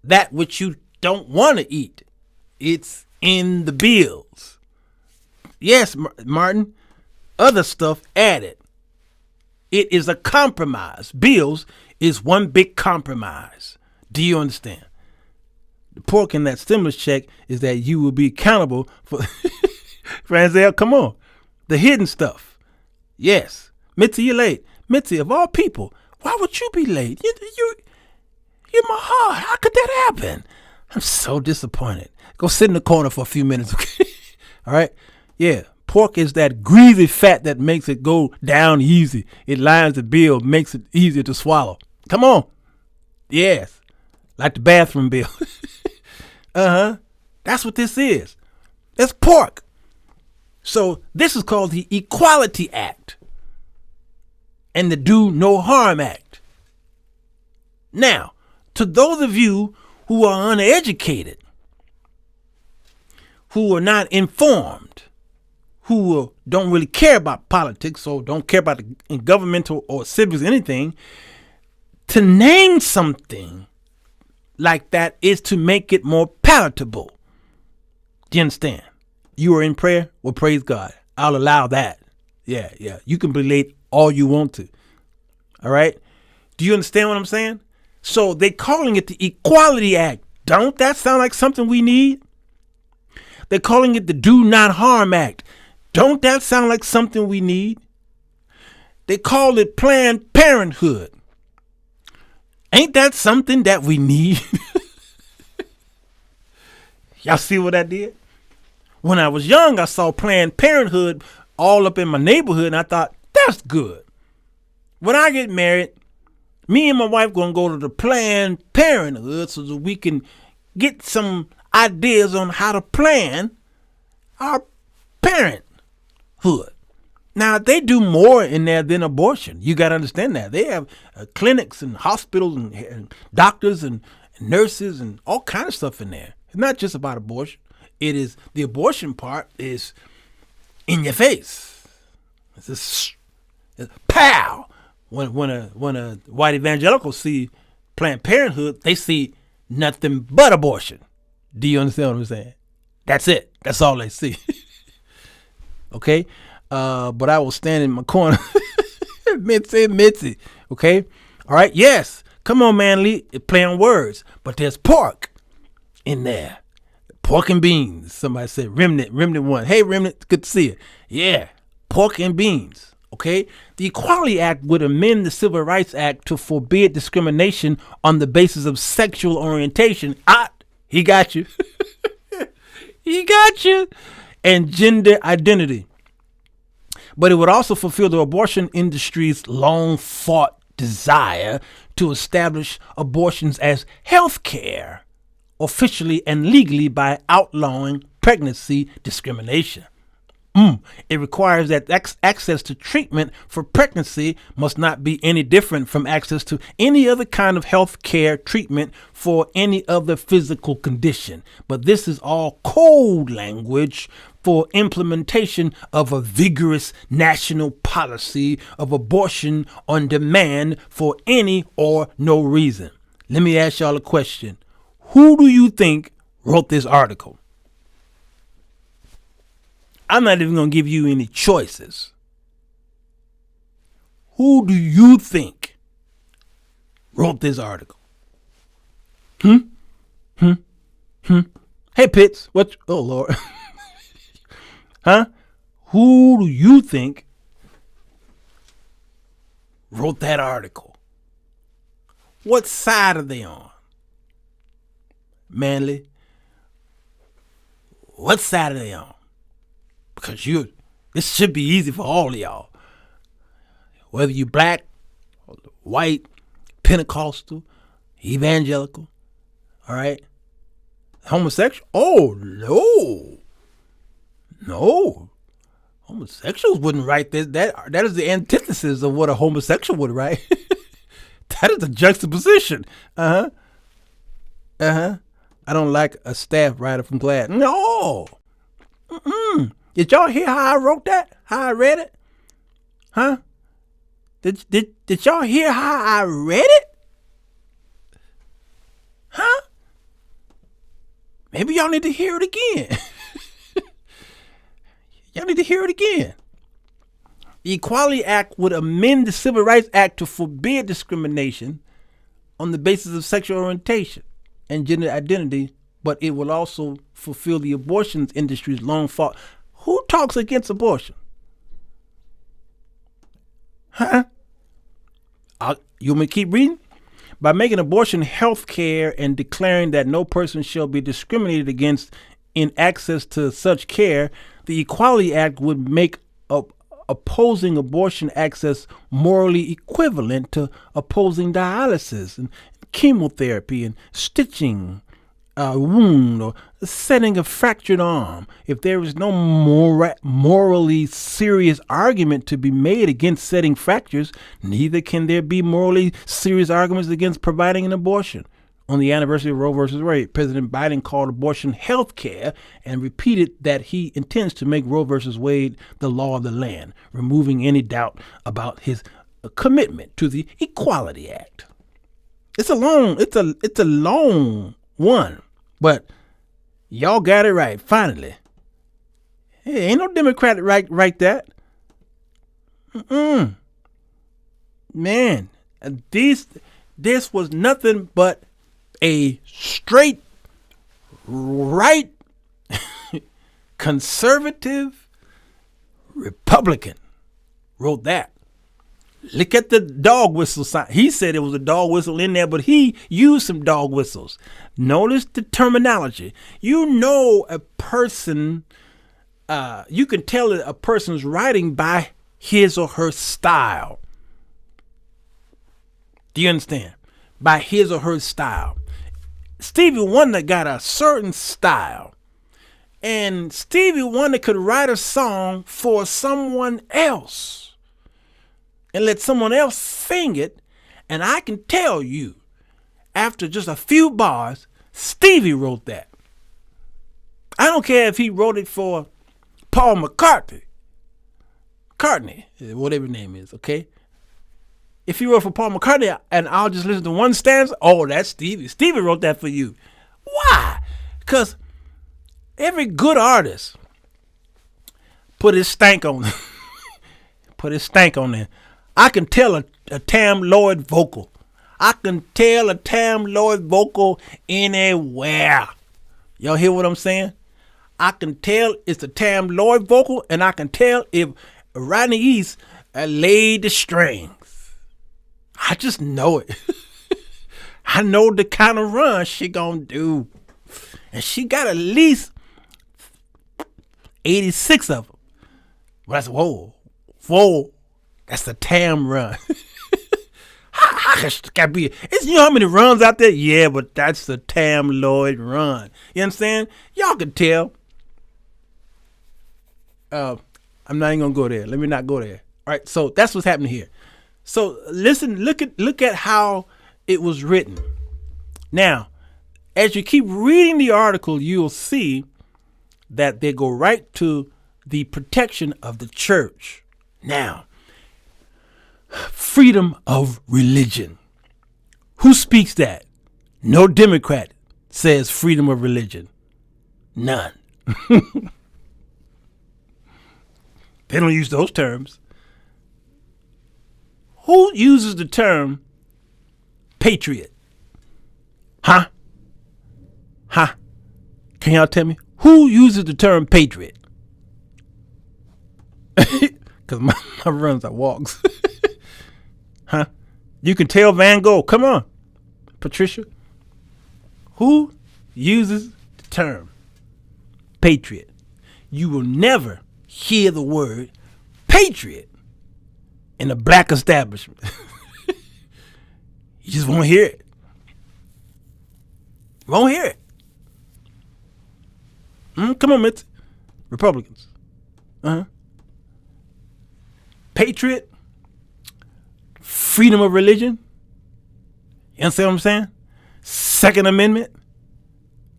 That which you don't want to eat. It's in the bills. Yes, Martin. Other stuff added. It is a compromise. Bills is one big compromise. Do you understand? The pork in that stimulus check is that you will be accountable for Franzel, come on. The hidden stuff. Yes. Mitzi, you're late. Mitzi, of all people, why would you be late? You're my heart. How could that happen? I'm so disappointed. Go sit in the corner for a few minutes, okay? All right? Yeah. Pork is that greasy fat that makes it go down easy. It lines the bill, makes it easier to swallow. Come on. Yes. Like the bathroom bill. That's what this is. That's pork. So this is called the Equality Act and the Do No Harm Act. Now, to those of you who are uneducated, who are not informed, who don't really care about politics or don't care about the governmental or civics, anything, to name something like that is to make it more palatable. Do you understand? You are in prayer? Well, praise God. I'll allow that. Yeah. You can be late all you want to. All right? Do you understand what I'm saying? So they're calling it the Equality Act. Don't that sound like something we need? They're calling it the Do Not Harm Act. Don't that sound like something we need? They call it Planned Parenthood. Ain't that something that we need? Y'all see what I did? When I was young, I saw Planned Parenthood all up in my neighborhood, and I thought, that's good. When I get married, me and my wife going to go to the Planned Parenthood so that we can get some ideas on how to plan our parenthood. Now, they do more in there than abortion. You got to understand that. They have clinics and hospitals and doctors and nurses and all kind of stuff in there. It's not just about abortion. It is, the abortion part is in your face. It's just, pow. When a white evangelical see Planned Parenthood, they see nothing but abortion. Do you understand what I'm saying? That's it. That's all they see. Okay? But I will stand in my corner. Mitzi. Okay? All right? Yes. Come on, Manly. Play on words. But there's pork in there. Pork and beans. Somebody said Remnant 1. Hey, Remnant, good to see you. Yeah. Pork and beans. Okay? The Equality Act would amend the Civil Rights Act to forbid discrimination on the basis of sexual orientation. He got you. He got you. And gender identity. But it would also fulfill the abortion industry's long-fought desire to establish abortions as health care officially and legally by outlawing pregnancy discrimination. It requires that access to treatment for pregnancy must not be any different from access to any other kind of health care treatment for any other physical condition. But this is all code language for implementation of a vigorous national policy of abortion on demand for any or no reason. Let me ask y'all a question. Who do you think wrote this article? I'm not even going to give you any choices. Who do you think wrote this article? Hey, Pitts. What? Oh, Lord. Huh? Who do you think wrote that article? What side are they on? Manly? What side are they on? Because this should be easy for all of y'all. Whether you black, white, Pentecostal, evangelical, all right? Homosexual? Oh, no. No. Homosexuals wouldn't write this. That is the antithesis of what a homosexual would write. That is a juxtaposition. I don't like a staff writer from Glad. No. Did y'all hear how I wrote that? How I read it? Huh? Did y'all hear how I read it? Huh? Maybe y'all need to hear it again. Y'all need to hear it again. The Equality Act would amend the Civil Rights Act to forbid discrimination on the basis of sexual orientation and gender identity, but it will also fulfill the abortion industry's long fought. Who talks against abortion? Huh? You want me to keep reading? By making abortion health care and declaring that no person shall be discriminated against in access to such care, the Equality Act would make opposing abortion access morally equivalent to opposing dialysis and chemotherapy and stitching a wound or setting a fractured arm. If there is no morally serious argument to be made against setting fractures, neither can there be morally serious arguments against providing an abortion. On the anniversary of Roe v. Wade, President Biden called abortion health care and repeated that he intends to make Roe v. Wade the law of the land, removing any doubt about his commitment to the Equality Act. It's a long one, but y'all got it right finally. Hey, ain't no Democrat right that. Man, this was nothing but a straight right conservative Republican wrote that. Look at the dog whistle sign. He said it was a dog whistle in there, but he used some dog whistles. Notice the terminology. You know a person, you can tell a person's writing by his or her style. Do you understand? By his or her style. Stevie Wonder got a certain style. And Stevie Wonder could write a song for someone else and let someone else sing it. And I can tell you, after just a few bars, Stevie wrote that. I don't care if he wrote it for Paul McCartney, whatever his name is, okay? If he wrote for Paul McCartney and I'll just listen to one stanza, oh, that's Stevie. Stevie wrote that for you. Why? Because every good artist put his stank on it. Put his stank on there. I can tell a Tam Lloyd vocal. I can tell a Tam Lloyd vocal anywhere. Y'all hear what I'm saying? I can tell it's a Tam Lloyd vocal, and I can tell if Rodney East laid the strings. I just know it. I know the kind of run she gonna do. And she got at least 86 of them. Well, that's, whoa. That's the Tam run. How can be? You know how many runs out there? Yeah, but that's the Tam Lloyd run. You understand? Y'all can tell. I'm not even gonna go there. Let me not go there. All right. So that's what's happening here. So listen, look at how it was written. Now, as you keep reading the article, you'll see that they go right to the protection of the church. Now, freedom of religion. Who speaks that? No Democrat says freedom of religion. None. They don't use those terms. Who uses the term patriot? Huh? Can y'all tell me? Who uses the term patriot? Because my runs are walks. Huh? You can tell Van Gogh. Come on, Patricia. Who uses the term patriot? You will never hear the word patriot in a black establishment. You just won't hear it. Won't hear it. Come on, Mitzi. Republicans. Patriot. Freedom of religion. You understand what I'm saying? Second Amendment.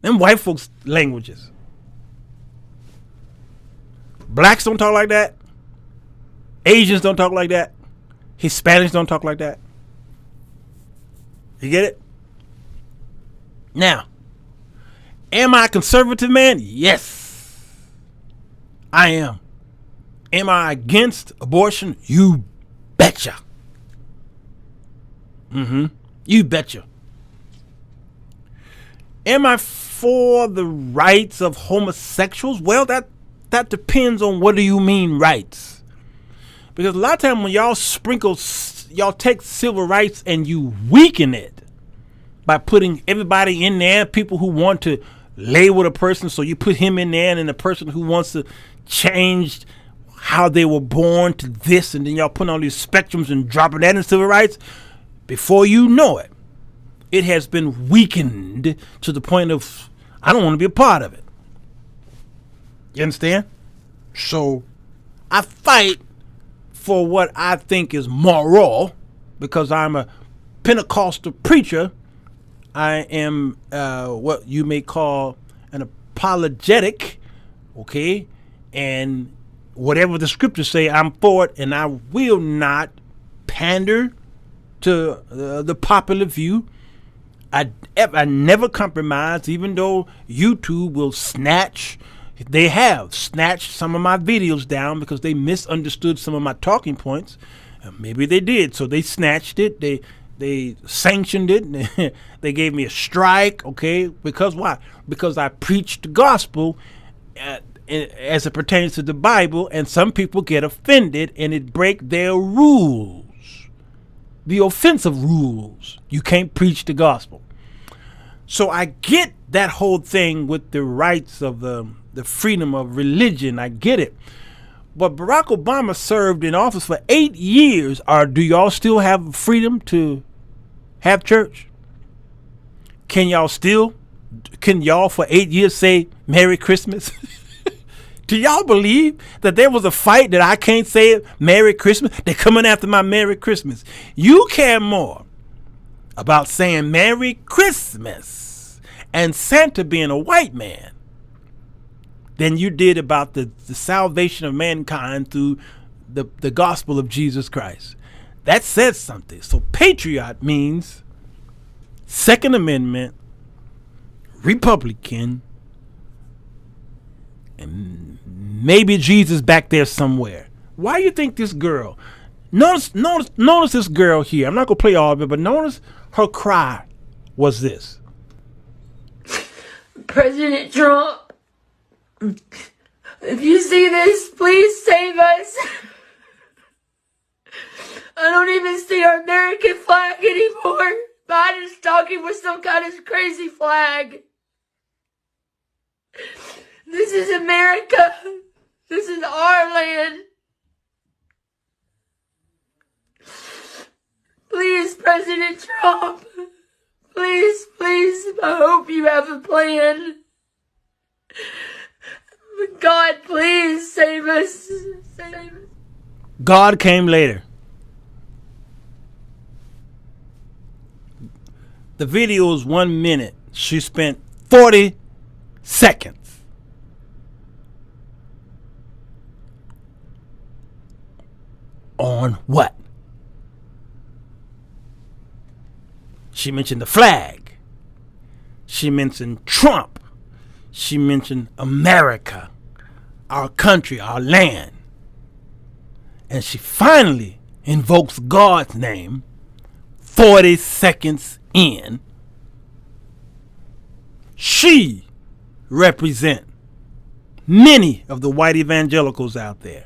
Them white folks' languages. Blacks don't talk like that. Asians don't talk like that. Hispanics don't talk like that. You get it? Now, am I a conservative man? Yes, I am. Am I against abortion? You betcha. You betcha. Am I for the rights of homosexuals? Well, that depends on what do you mean rights. Because a lot of times when y'all take civil rights and you weaken it by putting everybody in there, people who want to lay with a person, so you put him in there, and then the person who wants to change how they were born to this, and then y'all putting all these spectrums and dropping that in civil rights. Before you know it, it has been weakened to the point of, I don't want to be a part of it. You understand? So I fight for what I think is moral, because I'm a Pentecostal preacher. I am what you may call an apologetic, okay? And whatever the scriptures say, I'm for it, and I will not pander to the popular view. I never compromise, even though YouTube will snatch. They have snatched some of my videos down because they misunderstood some of my talking points. Maybe they did, so they snatched it. They sanctioned it. They gave me a strike, okay? Because why? Because I preached the gospel as it pertains to the Bible, and some people get offended, and it break their rules. The offensive rules. You can't preach the gospel. So I get that whole thing with the rights of the freedom of religion. I get it. But Barack Obama served in office for 8 years. Do y'all still have freedom to have church? Can y'all for 8 years say Merry Christmas? Do y'all believe that there was a fight that I can't say Merry Christmas? They're coming after my Merry Christmas. You care more about saying Merry Christmas and Santa being a white man than you did about the salvation of mankind through the gospel of Jesus Christ. That says something. So patriot means Second Amendment, Republican, and maybe Jesus back there somewhere. Why you think this girl? Notice this girl here. I'm not gonna play all of it, but notice her cry was this. President Trump, if you see this, please save us. I don't even see our American flag anymore. Biden's talking with some kind of crazy flag. This is America. This is our land. Please, President Trump. Please, I hope you have a plan. God, please save us. God came later. The video is 1 minute. She spent 40 seconds on what? She mentioned the flag. She mentioned Trump. She mentioned America, our country, our land. And she finally invokes God's name 40 seconds in. She represents many of the white evangelicals out there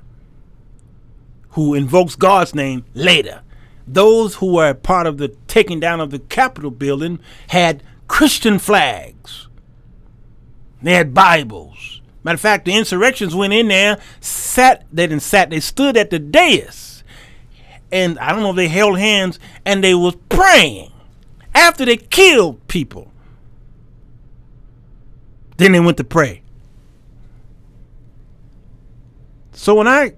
who invokes God's name later. Those who were part of the taking down of the Capitol building had Christian flags. They had Bibles. Matter of fact, the insurrections went in there, they stood at the dais. And I don't know if they held hands, and they was praying after they killed people. Then they went to pray. So when I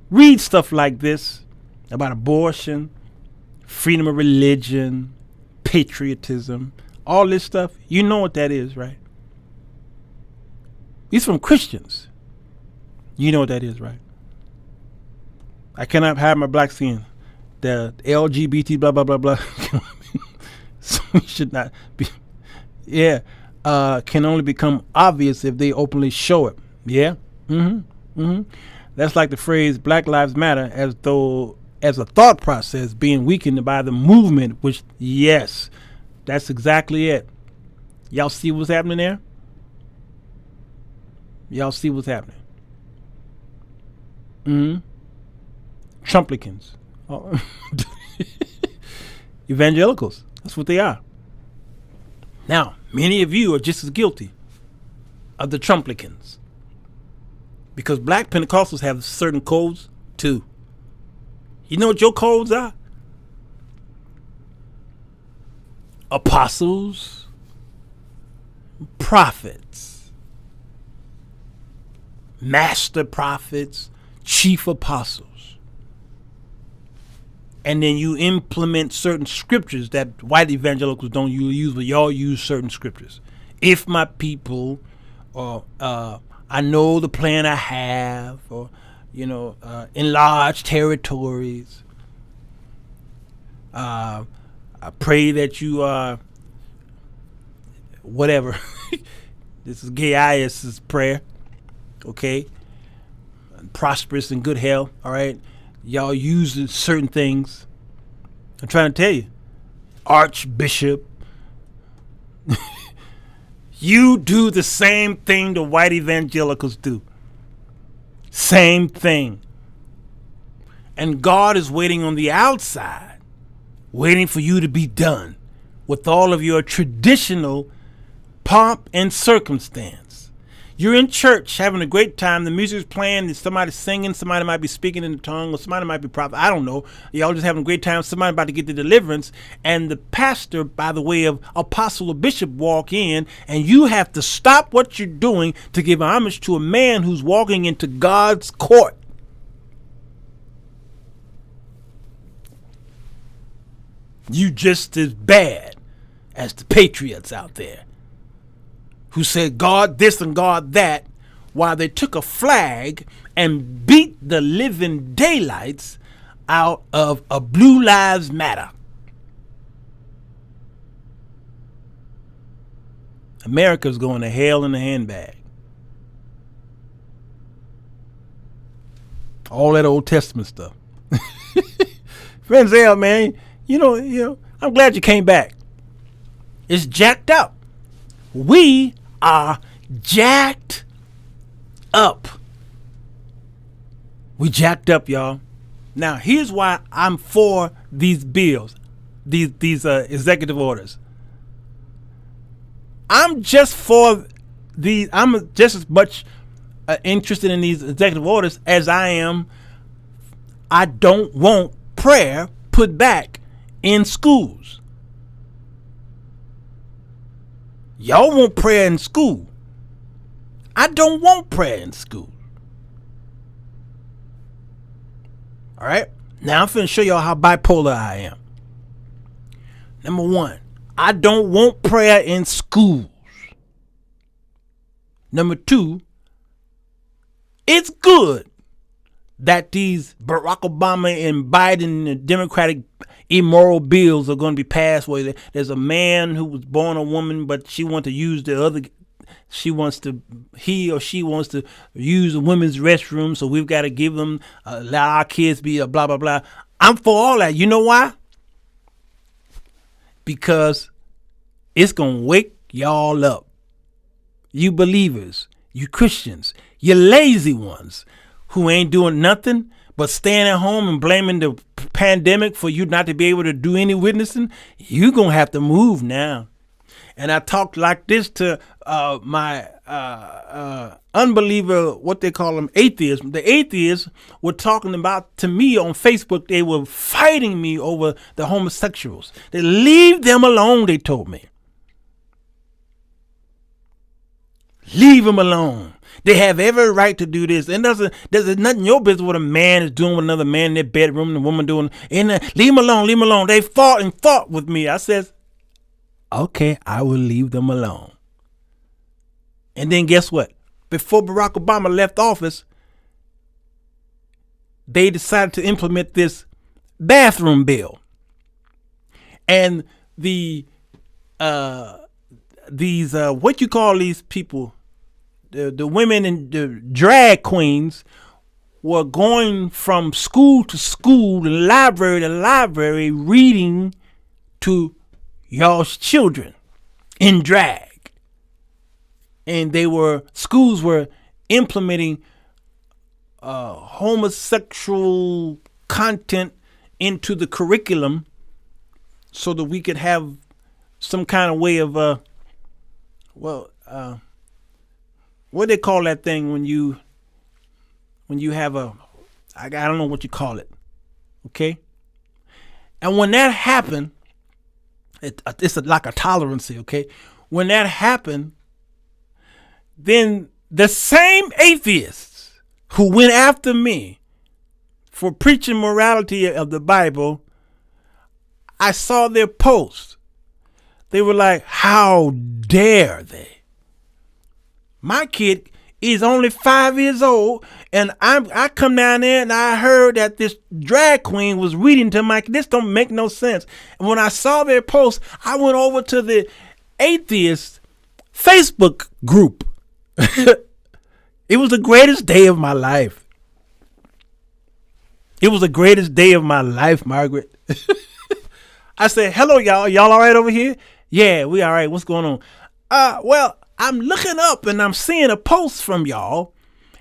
read stuff like this about abortion, freedom of religion, patriotism, all this stuff, you know what that is, right? These from Christians. You know what that is, right? I cannot hide my black skin. The LGBT blah blah blah blah. So we should not be. Yeah, can only become obvious if they openly show it. Yeah. That's like the phrase "Black Lives Matter" as a thought process being weakened by the movement. Which, yes, that's exactly it. Y'all see what's happening there? Y'all see what's happening? Trumplicans. Oh. Evangelicals. That's what they are. Now, many of you are just as guilty of the Trumplicans. Because black Pentecostals have certain codes too. You know what your codes are? Apostles, prophets, master prophets, chief apostles. And then you implement certain scriptures that white evangelicals don't use, but y'all use certain scriptures. If my people, or I know the plan I have, or enlarge territories. I pray that you whatever. This is Gaius's prayer. Okay, prosperous and good health. All right, y'all use certain things. I'm trying to tell you, Archbishop. You do the same thing the white evangelicals do. Same thing. And God is waiting on the outside, waiting for you to be done with all of your traditional pomp and circumstance. You're in church having a great time. The music's playing. Somebody's singing. Somebody might be speaking in the tongue, or somebody might be prophet. I don't know. Y'all just having a great time. Somebody about to get the deliverance. And the pastor, by the way of apostle or bishop, walk in. And you have to stop what you're doing to give homage to a man who's walking into God's court. You just as bad as the patriots out there who said God this and God that, while they took a flag and beat the living daylights out of a Blue Lives Matter. America's going to hell in a handbag. All that Old Testament stuff. Friends, man, you know, I'm glad you came back. It's jacked up. We are jacked up. We jacked up, y'all. Now, here's why I'm for these bills, these executive orders. I'm just for these. I'm just as much interested in these executive orders as I am. I don't want prayer put back in schools. Y'all want prayer in school. I don't want prayer in school. All right. Now I'm finna show y'all how bipolar I am. Number one, I don't want prayer in schools. Number two, it's good that these Barack Obama and Biden and Democratic immoral bills are going to be passed where there's a man who was born a woman, but she wants to use he or she wants to use the women's restroom, so we've got to give them, allow our kids be a blah, blah, blah. I'm for all that. You know why? Because it's going to wake y'all up. You believers, you Christians, you lazy ones who ain't doing nothing but staying at home and blaming the pandemic for you not to be able to do any witnessing, you're going to have to move now. And I talked like this to my unbeliever, what they call them, atheists. The atheists were talking about to me on Facebook. They were fighting me over the homosexuals. They leave them alone, they told me. Leave them alone. They have every right to do this. And there's nothing in your business what a man is doing with another man in their bedroom and the woman doing. And leave them alone, leave them alone. They fought with me. I says, okay, I will leave them alone. And then guess what? Before Barack Obama left office, they decided to implement this bathroom bill. And these what you call these people, the women and the drag queens were going from school to school, to library, reading to y'all's children in drag. And schools were implementing homosexual content into the curriculum so that we could have some kind of way of, what they call that thing when you have I don't know what you call it. Okay. And when that happened, it's like a tolerancy. Okay. When that happened, then the same atheists who went after me for preaching morality of the Bible, I saw their posts. They were like, how dare they? My kid is only 5 years old, and I come down there and I heard that this drag queen was reading to my kid. This don't make no sense. And when I saw their post, I went over to the atheist Facebook group. It was the greatest day of my life. It was the greatest day of my life, Margaret. I said, hello, y'all. Y'all all right over here? Yeah, we all right. What's going on? Well, I'm looking up and I'm seeing a post from y'all.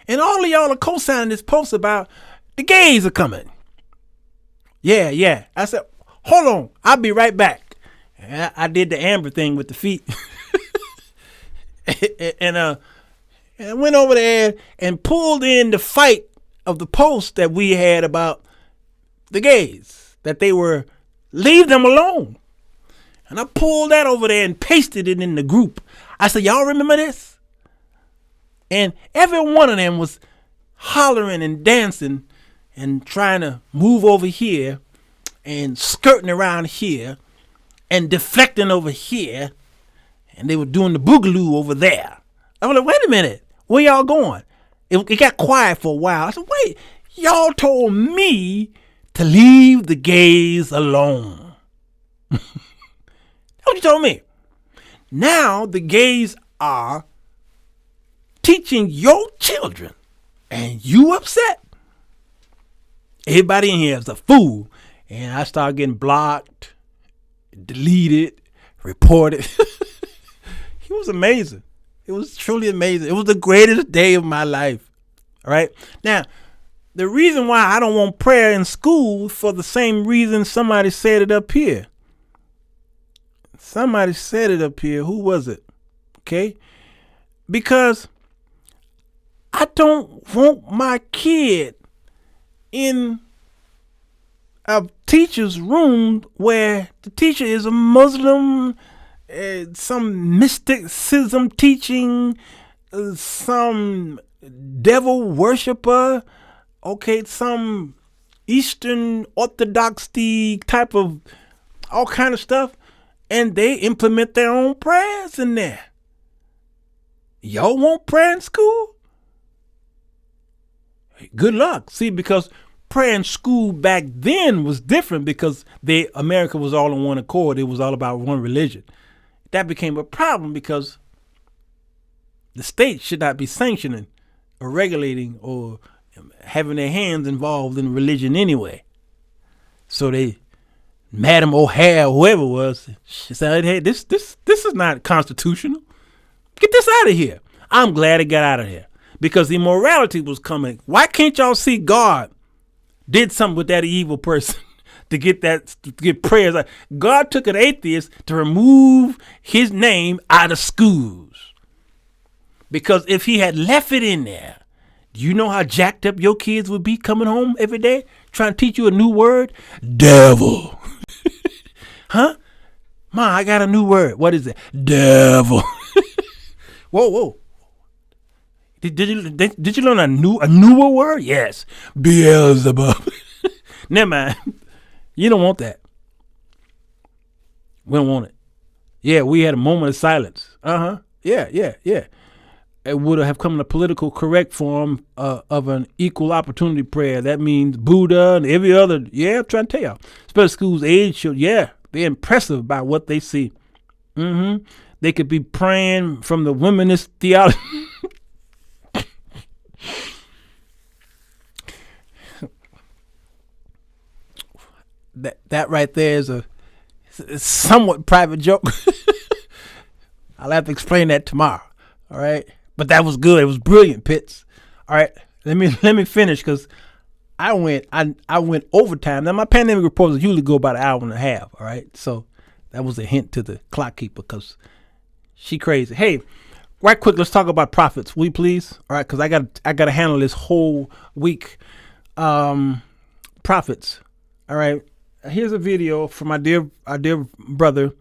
And all of y'all are co-signing this post about the gays are coming. Yeah. I said, hold on. I'll be right back. And I did the Amber thing with the feet. and I went over there and pulled in the fight of the post that we had about the gays, that they were, leave them alone. And I pulled that over there and pasted it in the group. I said, y'all remember this? And every one of them was hollering and dancing and trying to move over here and skirting around here and deflecting over here. And they were doing the boogaloo over there. I was like, wait a minute. Where y'all going? It got quiet for a while. I said, wait, y'all told me to leave the gays alone. That's what you told me. Now the gays are teaching your children and you upset. Everybody in here is a fool. And I started getting blocked, deleted, reported. It was amazing. It was truly amazing. It was the greatest day of my life. All right. Now, the reason why I don't want prayer in school, for the same reason somebody said it up here. Somebody said it up here. Who was it? Okay. Because I don't want my kid in a teacher's room where the teacher is a Muslim, some mysticism teaching, some devil worshiper, okay, some Eastern Orthodoxy type of all kind of stuff, and they implement their own prayers in there. Y'all want prayer in school? Good luck. See, because prayer in school back then was different because America was all on one accord. It was all about one religion. That became a problem because the state should not be sanctioning or regulating or having their hands involved in religion anyway. So Madam O'Hare, whoever it was, she said, "Hey, this is not constitutional. Get this out of here." I'm glad it got out of here because the immorality was coming. Why can't y'all see God did something with that evil person to get prayers? God took an atheist to remove his name out of schools because if he had left it in there, do you know how jacked up your kids would be coming home every day trying to teach you a new word? Devil. Huh? Ma, I got a new word. What is it? Devil. Whoa. Did you learn a newer word? Yes. Beelzebub. Never mind. You don't want that. We don't want it. Yeah, we had a moment of silence. Yeah. It would have come in a political correct form of an equal opportunity prayer. That means Buddha and every other. Yeah, I'm trying to tell y'all. Special schools age children. Yeah, they're impressive by what they see. They could be praying from the womanist theology. That right there is a somewhat private joke. I'll have to explain that tomorrow. All right, but that was good. It was brilliant, Pitts. All right, let me finish because I went overtime. Now my pandemic reports usually go about an hour and a half. All right, so that was a hint to the clock keeper because she crazy. Hey, right quick, let's talk about profits, will you please? All right, because I got to handle this whole week. Profits. All right. Here's a video from our dear brother,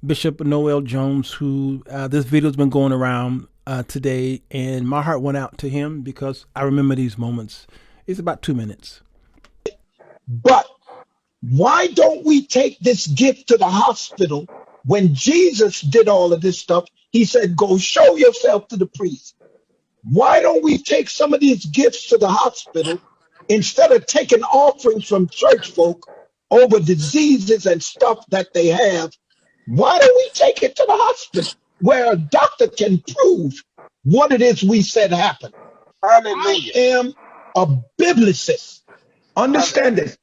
Bishop Noel Jones, who this video's been going around today, and my heart went out to him because I remember these moments. It's about 2 minutes. But why don't we take this gift to the hospital? When Jesus did all of this stuff, he said, go show yourself to the priest. Why don't we take some of these gifts to the hospital instead of taking offerings from church folk over diseases and stuff that they have? Why don't we take it to the hospital where a doctor can prove what it is we said happened? Hallelujah. I am a biblicist. Understand this.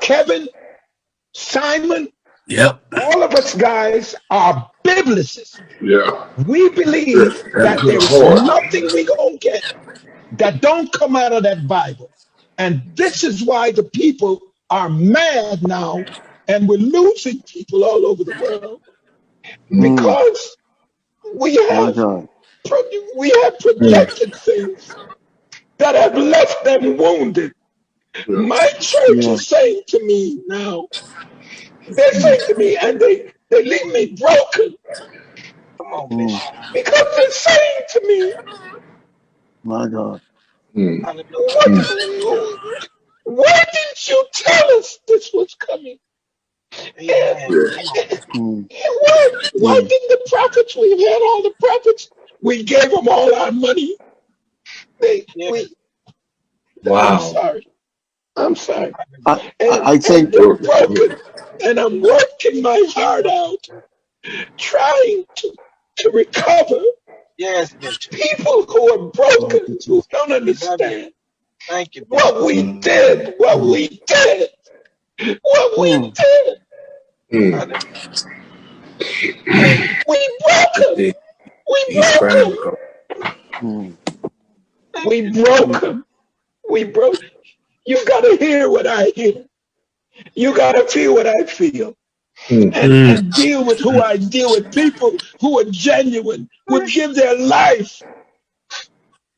Kevin, Simon, Yep. all of us guys are biblicists. Yeah. We believe that there's nothing we gonna get that don't come out of that Bible. And this is why the people are mad now, and we're losing people all over the world because we have projected things that have left them wounded. My church is saying to me now, they're saying to me, and they leave me broken. Come on, Bishop. Because they're saying to me, my God. Why didn't you tell us this was coming? Why didn't the prophets, we've had all the prophets, we gave them all our money. Wow. I'm sorry. I think they're broken, and I'm working my heart out, trying to recover. Yes, people who are broken, who don't understand. Thank you. What we did. We broke him. We broke. You gotta hear what I hear. You gotta feel what I feel. And deal with who I deal with. People who are genuine, would give their life.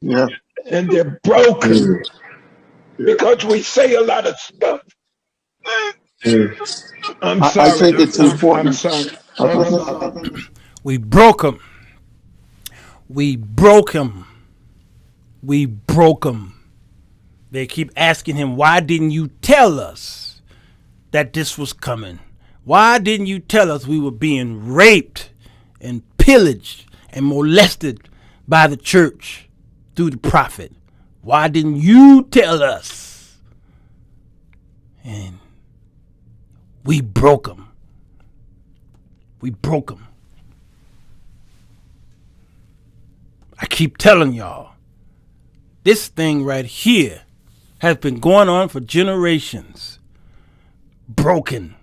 Yeah. And they're broken because we say a lot of stuff. I'm sorry. I think it's important. I'm sorry. We broke him. We broke him. We broke him. They keep asking him, why didn't you tell us that this was coming? Why didn't you tell us we were being raped and pillaged and molested by the church through the prophet? Why didn't you tell us? And we broke them. We broke them. I keep telling y'all, this thing right here has been going on for generations. Broken.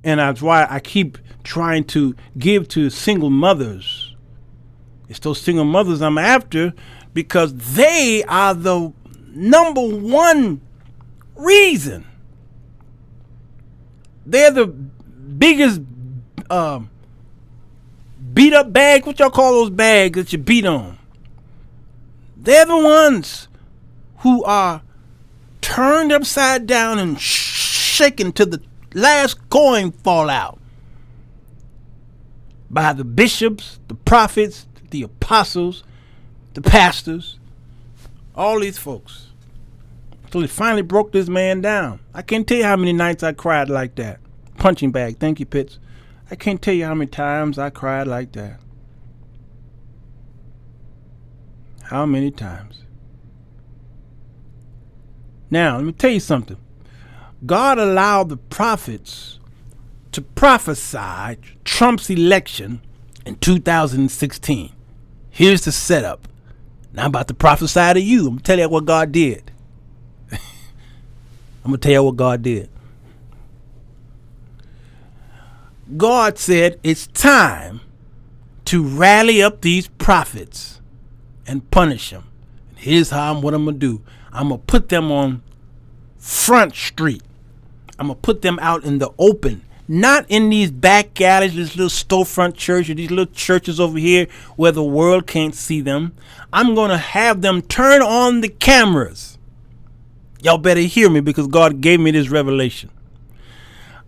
And that's why I keep trying to give to single mothers. It's those single mothers I'm after, because they are the number one reason. They're the biggest beat up bag. What y'all call those bags that you beat on? They're the ones who are turned upside down and shaken to the last coin fall out by the bishops, the prophets, the apostles, the pastors, all these folks. So they finally broke this man down. I can't tell you how many nights I cried like that. Punching bag. Thank you, Pitts. I can't tell you how many times I cried like that. How many times? Now, let me tell you something. God allowed the prophets to prophesy Trump's election in 2016. Here's the setup. Now I'm about to prophesy to you. I'm going to tell you what God did. I'm going to tell you what God did. God said it's time to rally up these prophets and punish them. And here's what I'm going to do. I'm going to put them on Front Street. I'm going to put them out in the open. Not in these back alleys, these little storefront churches, these little churches over here where the world can't see them. I'm going to have them turn on the cameras. Y'all better hear me, because God gave me this revelation.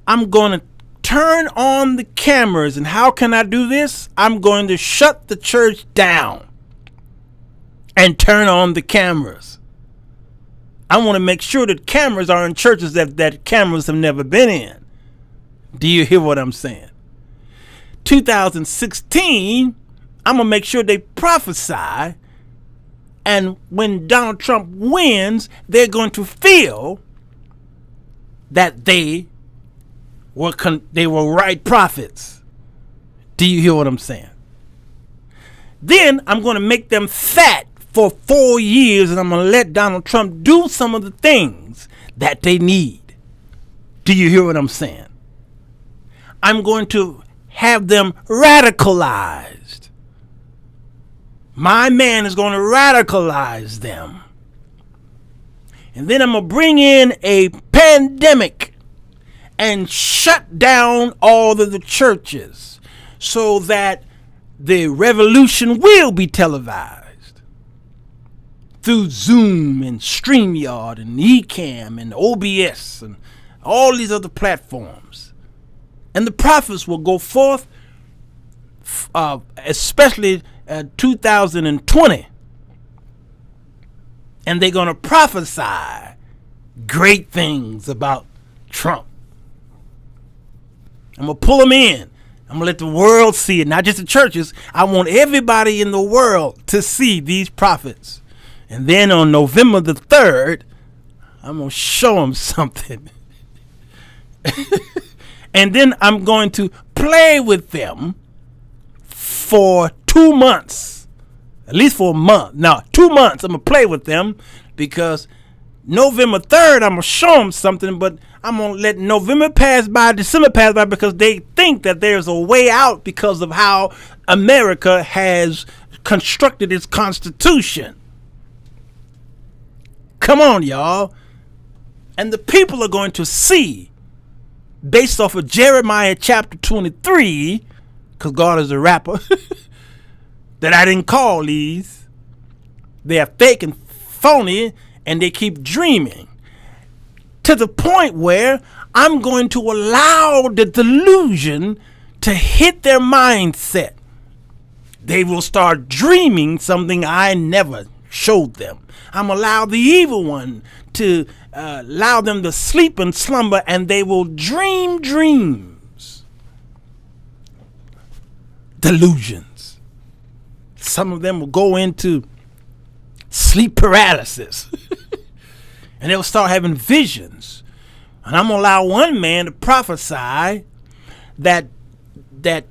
I'm going to turn on the cameras. And how can I do this? I'm going to shut the church down and turn on the cameras. I want to make sure that cameras are in churches that cameras have never been in. Do you hear what I'm saying? 2016, I'm going to make sure they prophesy. And when Donald Trump wins, they're going to feel that they were right prophets. Do you hear what I'm saying? Then I'm going to make them fat for 4 years, and I'm going to let Donald Trump do some of the things that they need. Do you hear what I'm saying? I'm going to have them radicalized. My man is going to radicalize them. And then I'm going to bring in a pandemic and shut down all of the churches so that the revolution will be televised through Zoom and StreamYard and Ecamm and OBS and all these other platforms. And the prophets will go forth, especially 2020. And they're going to prophesy great things about Trump. I'm going to pull them in. I'm going to let the world see it, not just the churches. I want everybody in the world to see these prophets. And then on November the 3rd, I'm going to show them something. And then I'm going to play with them for 2 months. At least for a month. No, 2 months I'm going to play with them, because November 3rd I'm going to show them something, but I'm going to let November pass by, December pass by, because they think that there's a way out because of how America has constructed its constitution. Come on, y'all. And the people are going to see, based off of Jeremiah chapter 23, because God is a rapper, that I didn't call these. They are fake and phony, and they keep dreaming. To the point where I'm going to allow the delusion to hit their mindset. They will start dreaming something I never showed them. I'm going to allow the evil one to allow them to sleep and slumber, and they will dream dreams. Delusions. Some of them will go into sleep paralysis. And they'll start having visions. And I'm going to allow one man to prophesy that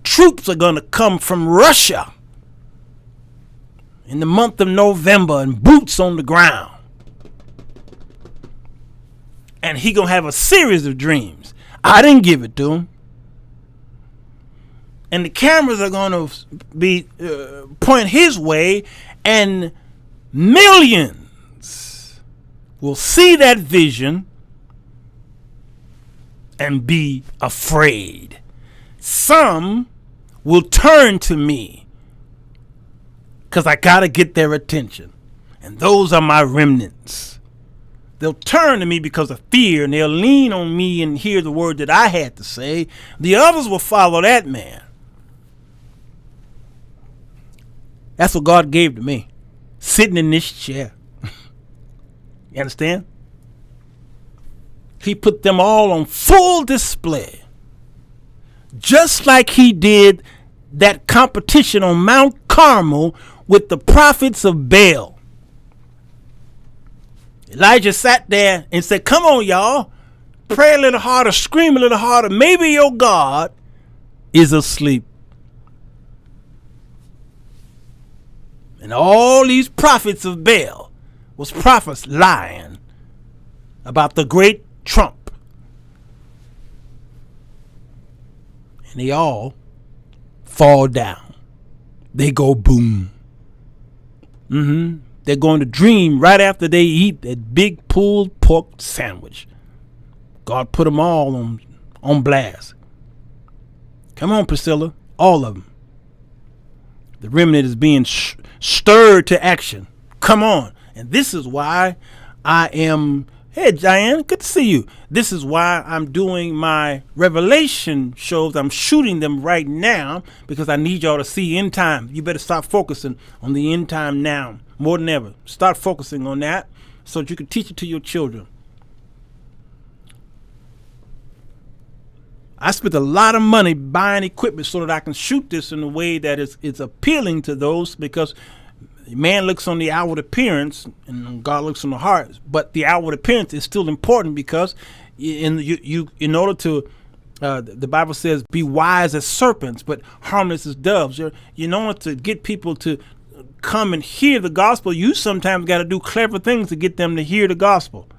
troops are going to come from Russia in the month of November, and boots on the ground. And he going to have a series of dreams. I didn't give it to him. And the cameras are going to be point his way, and millions will see that vision and be afraid. Some will turn to me because I got to get their attention. And those are my remnants. They'll turn to me because of fear, and they'll lean on me and hear the word that I had to say. The others will follow that man. That's what God gave to me, sitting in this chair. You understand? He put them all on full display. Just like he did that competition on Mount Carmel with the prophets of Baal. Elijah sat there and said, come on, y'all. Pray a little harder, scream a little harder. Maybe your God is asleep. And all these prophets of Baal was prophets lying about the great Trump. And they all fall down. They go boom. They're going to dream right after they eat that big pulled pork sandwich. God put them all on blast. Come on, Priscilla. All of them. The remnant is being stirred to action. Come on. And this is why I am... Hey, Diane, good to see you. This is why I'm doing my Revelation shows. I'm shooting them right now because I need y'all to see end time. You better start focusing on the end time now more than ever. Start focusing on that so that you can teach it to your children. I spent a lot of money buying equipment so that I can shoot this in a way that is appealing to those, because man looks on the outward appearance and God looks on the heart. But the outward appearance is still important, because in order to, the Bible says, be wise as serpents, but harmless as doves. In order to get people to come and hear the gospel, you sometimes got to do clever things to get them to hear the gospel.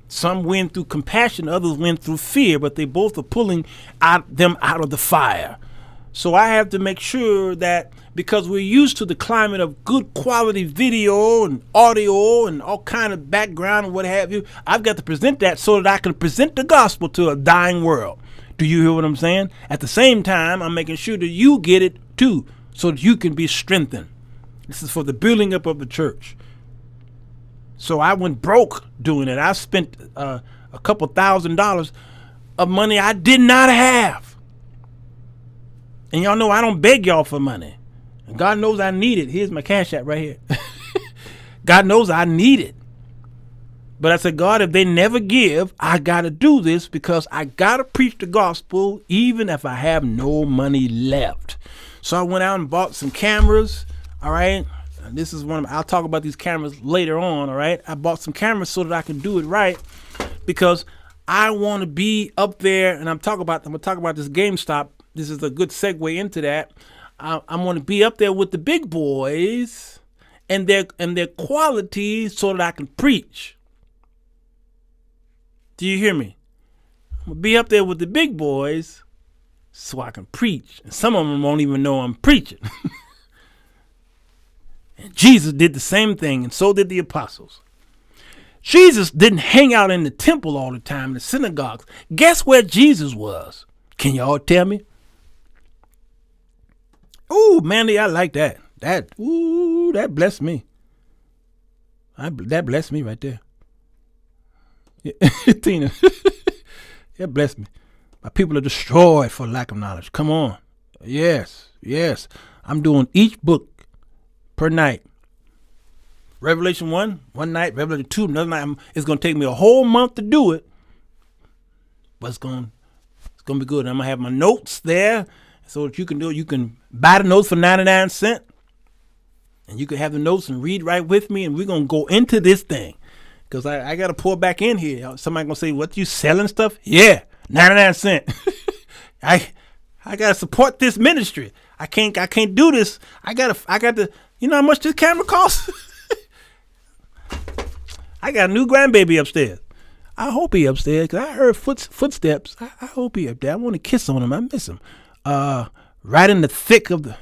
Some win through compassion, others win through fear, but they both are pulling them out of the fire. So I have to make sure that, because we're used to the climate of good quality video and audio and all kind of background and what have you, I've got to present that so that I can present the gospel to a dying world. Do you hear what I'm saying? At the same time, I'm making sure that you get it too, so that you can be strengthened. This is for the building up of the church. So I went broke doing it. I spent a couple $1,000s of money I did not have. And y'all know I don't beg y'all for money. And God knows I need it. Here's my CashApp right here. God knows I need it. But I said, God, if they never give, I got to do this, because I got to preach the gospel even if I have no money left. So I went out and bought some cameras. All right. And this is I'll talk about these cameras later on. All right. I bought some cameras so that I can do it right, because I want to be up there. And I'm going to talk about this Gamestop. This is a good segue into that. I want to be up there with the big boys and their quality so that I can preach. Do you hear me? I'm going to be up there with the big boys so I can preach. And some of them won't even know I'm preaching. And Jesus did the same thing, and so did the apostles. Jesus didn't hang out in the temple all the time, in the synagogues. Guess where Jesus was? Can y'all tell me? Ooh, Mandy, I like that. That blessed me. That blessed me right there. Yeah, Tina, that blessed me. My people are destroyed for lack of knowledge. Come on. Yes. I'm doing each book per night Revelation 1, one night. Revelation 2, another night. It's going to take me a whole month to do it. But it's going to be good. I'm going to have my notes there so that you can do it. You can buy the notes for 99 cents. And you can have the notes and read right with me. And we're going to go into this thing. Because I got to pour back in here. Somebody going to say, what, you selling stuff? Yeah, 99 cents. I got to support this ministry. I can't do this. I got to, you know how much this camera costs? I got a new grandbaby upstairs. I hope he upstairs because I heard footsteps. I hope he up there. I want to kiss on him. I miss him. Right in the thick of the,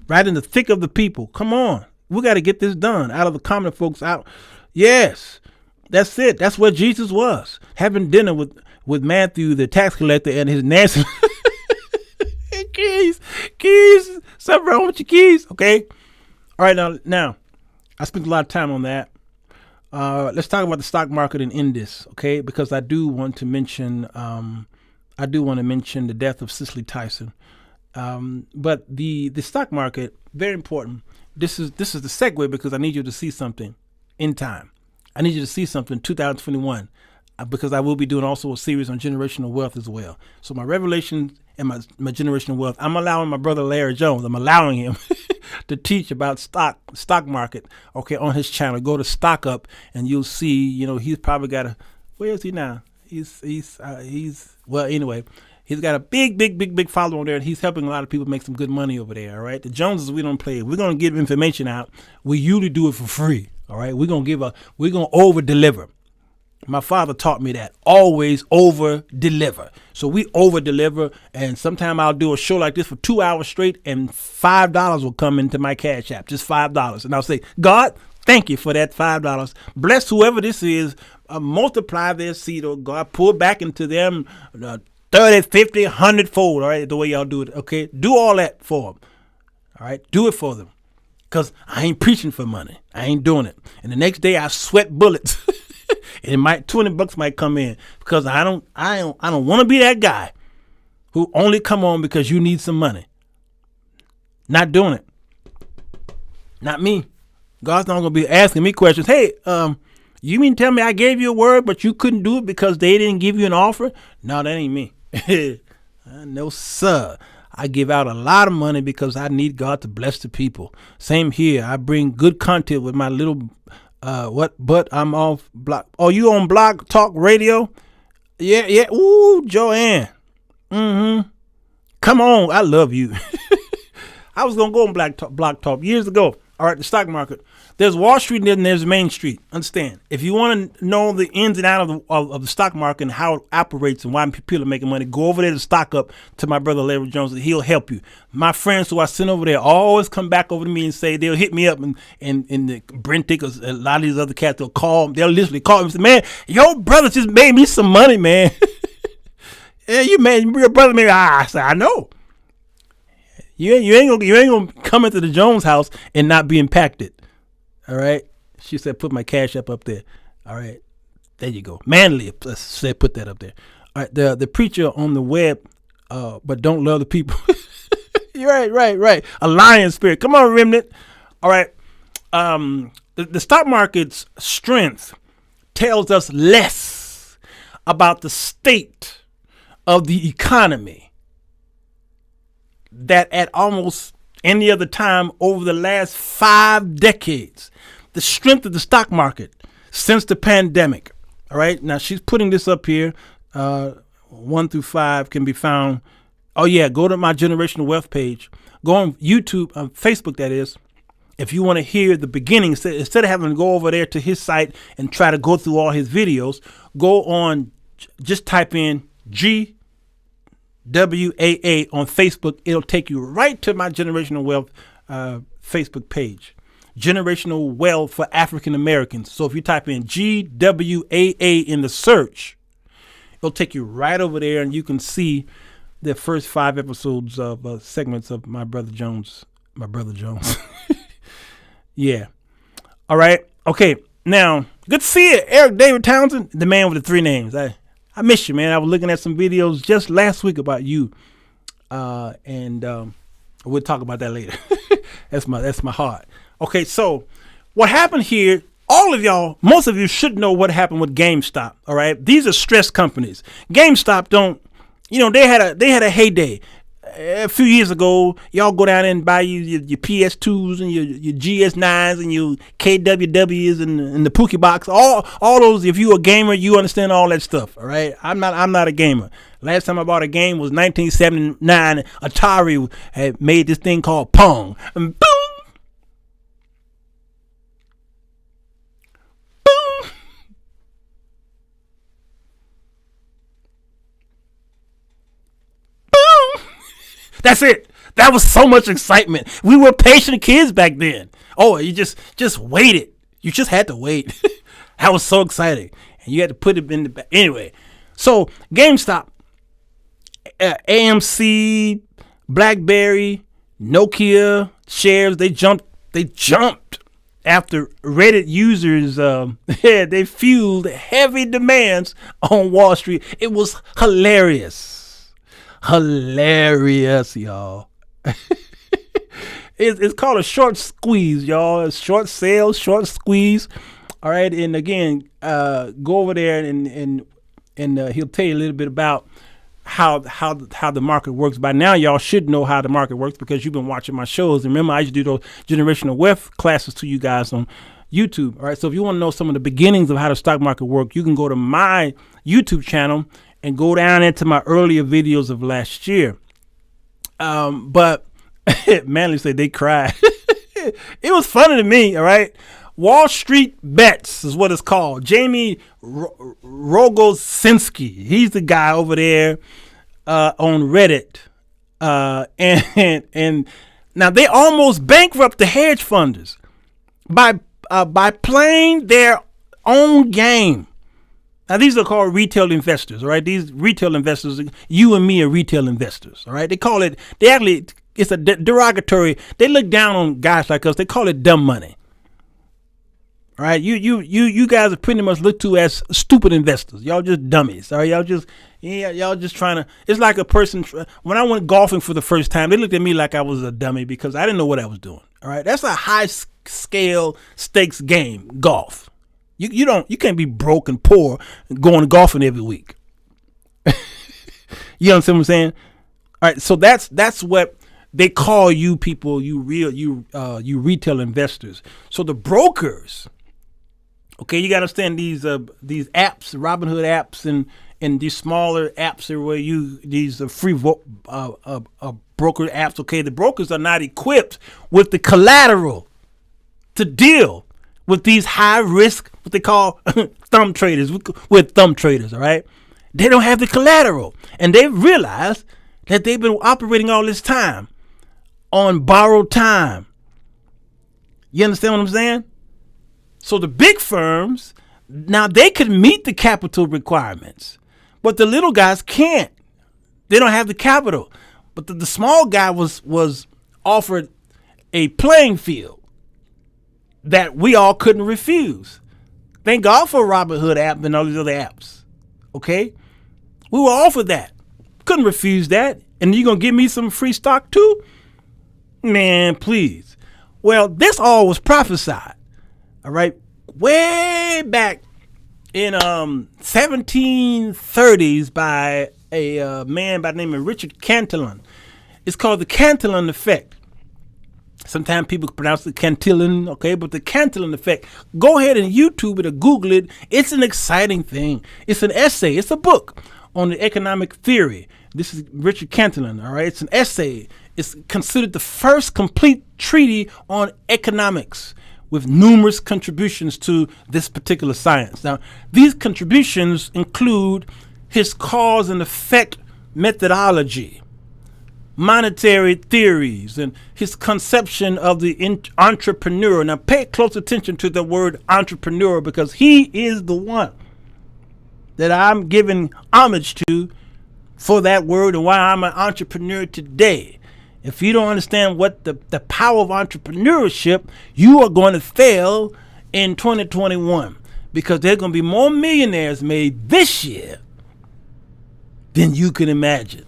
right in the thick of the people. Come on. We got to get this done. Out of the common folks out. Yes, that's it. That's where Jesus was. Having dinner with Matthew, the tax collector, and his nasty keys. Something wrong with your keys. Okay. All right. Now, I spent a lot of time on that. Let's talk about the stock market and end this. Okay. Because I do want to mention, the death of Cicely Tyson. But the stock market, very important. This is the segue because I need you to see something in time. I need you to see something in 2021 because I will be doing also a series on generational wealth as well. So my revelation and my generational wealth, I'm allowing my brother Larry Jones, I'm allowing him to teach about stock market, okay, on his channel. Go to Stock Up and you'll see, he's probably got where is he now? Well, anyway, he's got a big follower there, and he's helping a lot of people make some good money over there. All right, the Joneses, we don't play. We're gonna give information out. We usually do it for free. All right, we're gonna over deliver. My father taught me that. Always over deliver. So we over deliver, and sometime I'll do a show like this for 2 hours straight, and $5 will come into my Cash App, just $5, and I'll say, God, thank you for that $5. Bless whoever this is. Multiply their seed, or God, pour back into them 30, 50, 100 fold. All right, the way y'all do it. Okay, do all that for them. All right, do it for them, cause I ain't preaching for money. I ain't doing it. And the next day I sweat bullets. And $20 might come in because I don't want to be that guy who only come on because you need some money. Not doing it. Not me. God's not gonna be asking me questions. Hey, you mean tell me I gave you a word, but you couldn't do it because they didn't give you an offer? No, that ain't me. No, sir. I give out a lot of money because I need God to bless the people. Same here. I bring good content with my little, but I'm off block. Oh, you on Blog Talk Radio? Yeah. Ooh, Joanne. Come on. I love you. I was going to go on Blog Talk years ago. All right, the stock market. There's Wall Street and then there's Main Street. Understand? If you want to know the ins and outs of the stock market and how it operates and why people are making money, go over there to Stock Up to my brother Larry Jones. He'll help you. My friends who I send over there always come back over to me and say they'll hit me up and the Brent Dickers, a lot of these other cats, they'll literally call me and say, man, your brother just made me some money, man. Yeah, your brother made me. I said, I know. You ain't gonna come into the Jones house and not be impacted. All right. She said, put my Cash App up there. All right. There you go. Manly said, put that up there. All right. The preacher on the web, but don't love the people. You're right. A lion spirit. Come on, remnant. All right. The stock market's strength tells us less about the state of the economy that at almost any other time over the last 5 decades. The strength of the stock market since the pandemic. All right. Now she's putting this up here. 1 through 5 can be found. Oh yeah. Go to my generational wealth page. Go on YouTube, Facebook, that is. If you want to hear the beginning, instead of having to go over there to his site and try to go through all his videos, go on, just type in GWAA on Facebook. It'll take you right to my generational wealth Facebook page. Generational wealth for African Americans. So if you type in GWAA in the search, it'll take you right over there and you can see the first 5 episodes of segments of my brother Jones. Yeah. All right. Okay. Now, good to see you, Eric David Townsend, the man with the 3 names. I miss you, man. I was looking at some videos just last week about you. And we'll talk about that later. That's my heart. Okay, so what happened here, all of y'all, most of you should know what happened with GameStop. All right. These are stress companies. GameStop don't, they had a heyday. A few years ago, y'all go down and buy your PS2s and your GS9s and your KWWs and the Pookie Box. All those. If you a gamer, you understand all that stuff. All right. I'm not a gamer. Last time I bought a game was 1979. Atari had made this thing called Pong. And boom. That's it. That was so much excitement. We were patient kids back then. Oh, you just waited. You just had to wait. That was so exciting. And you had to put it in the back. Anyway, so GameStop, AMC, Blackberry, Nokia shares, they jumped after Reddit users, they fueled heavy demands on Wall Street. It was hilarious, y'all. It's called a short squeeze, y'all. A short sale, short squeeze. All right, and again, go over there and he'll tell you a little bit about how the market works. By now, y'all should know how the market works because you've been watching my shows. And remember, I used to do those generational wealth classes to you guys on YouTube. All right, so if you want to know some of the beginnings of how the stock market works, you can go to my YouTube channel and go down into my earlier videos of last year. But Manly said they cried. It was funny to me, all right? Wallstreet Bets is what it's called. Jamie Rogosinski. He's the guy over there on Reddit. And now they almost bankrupt the hedge funders by playing their own game. Now, these are called retail investors, all right? These retail investors, you and me are retail investors, all right? It's a derogatory. They look down on guys like us. They call it dumb money, all right? You guys are pretty much looked to as stupid investors. Y'all just dummies, all right? Y'all just trying to, it's like a person, when I went golfing for the first time, they looked at me like I was a dummy because I didn't know what I was doing, all right? That's a high scale stakes game, golf. You can't be broke and poor and going golfing every week. You understand what I'm saying? All right, so that's what they call you people, you retail investors. So the brokers, okay, you got to understand these apps, Robinhood apps, and these smaller apps are where these free broker apps. Okay, the brokers are not equipped with the collateral to deal with these high risk, what they call thumb traders, with thumb traders, all right? They don't have the collateral. And they've realized that they've been operating all this time on borrowed time. You understand what I'm saying? So the big firms, now they can meet the capital requirements, but the little guys can't. They don't have the capital. But the small guy was offered a playing field that we all couldn't refuse. Thank God for Robinhood app and all these other apps. Okay? We were offered that. Couldn't refuse that. And you gonna give me some free stock too? Man, please. Well, this all was prophesied. All right. Way back in 1730s by a man by the name of Richard Cantillon. It's called the Cantillon effect. Sometimes people pronounce it Cantillon, okay, but the Cantillon effect. Go ahead and YouTube it or Google it. It's an exciting thing. It's an essay. It's a book on the economic theory. This is Richard Cantillon, all right? It's an essay. It's considered the first complete treatise on economics with numerous contributions to this particular science. Now, these contributions include his cause and effect methodology, monetary theories, and his conception of the entrepreneur. Now pay close attention to the word entrepreneur because he is the one that I'm giving homage to for that word and why I'm an entrepreneur today. If you don't understand what the power of entrepreneurship, you are going to fail in 2021 because there's going to be more millionaires made this year than you can imagine.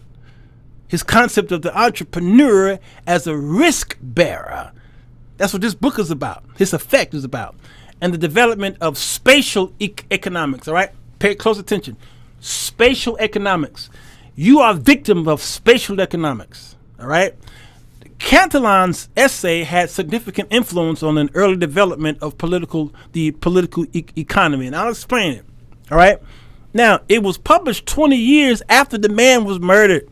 His concept of the entrepreneur as a risk bearer. That's what this book is about. His effect is about. And the development of spatial economics, all right? Pay close attention. Spatial economics. You are a victim of spatial economics, all right? Cantillon's essay had significant influence on an early development of the political economy, and I'll explain it, all right? Now, it was published 20 years after the man was murdered.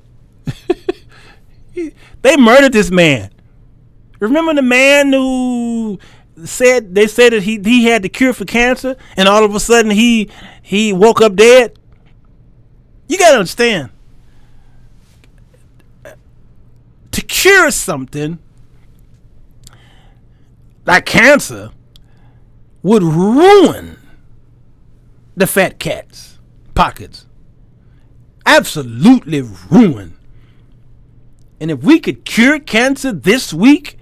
They murdered this man. Remember the man who said that he had the cure for cancer, and all of a sudden he woke up dead? You got to understand. To cure something like cancer would ruin the fat cat's pockets. Absolutely ruin. And if we could cure cancer this week,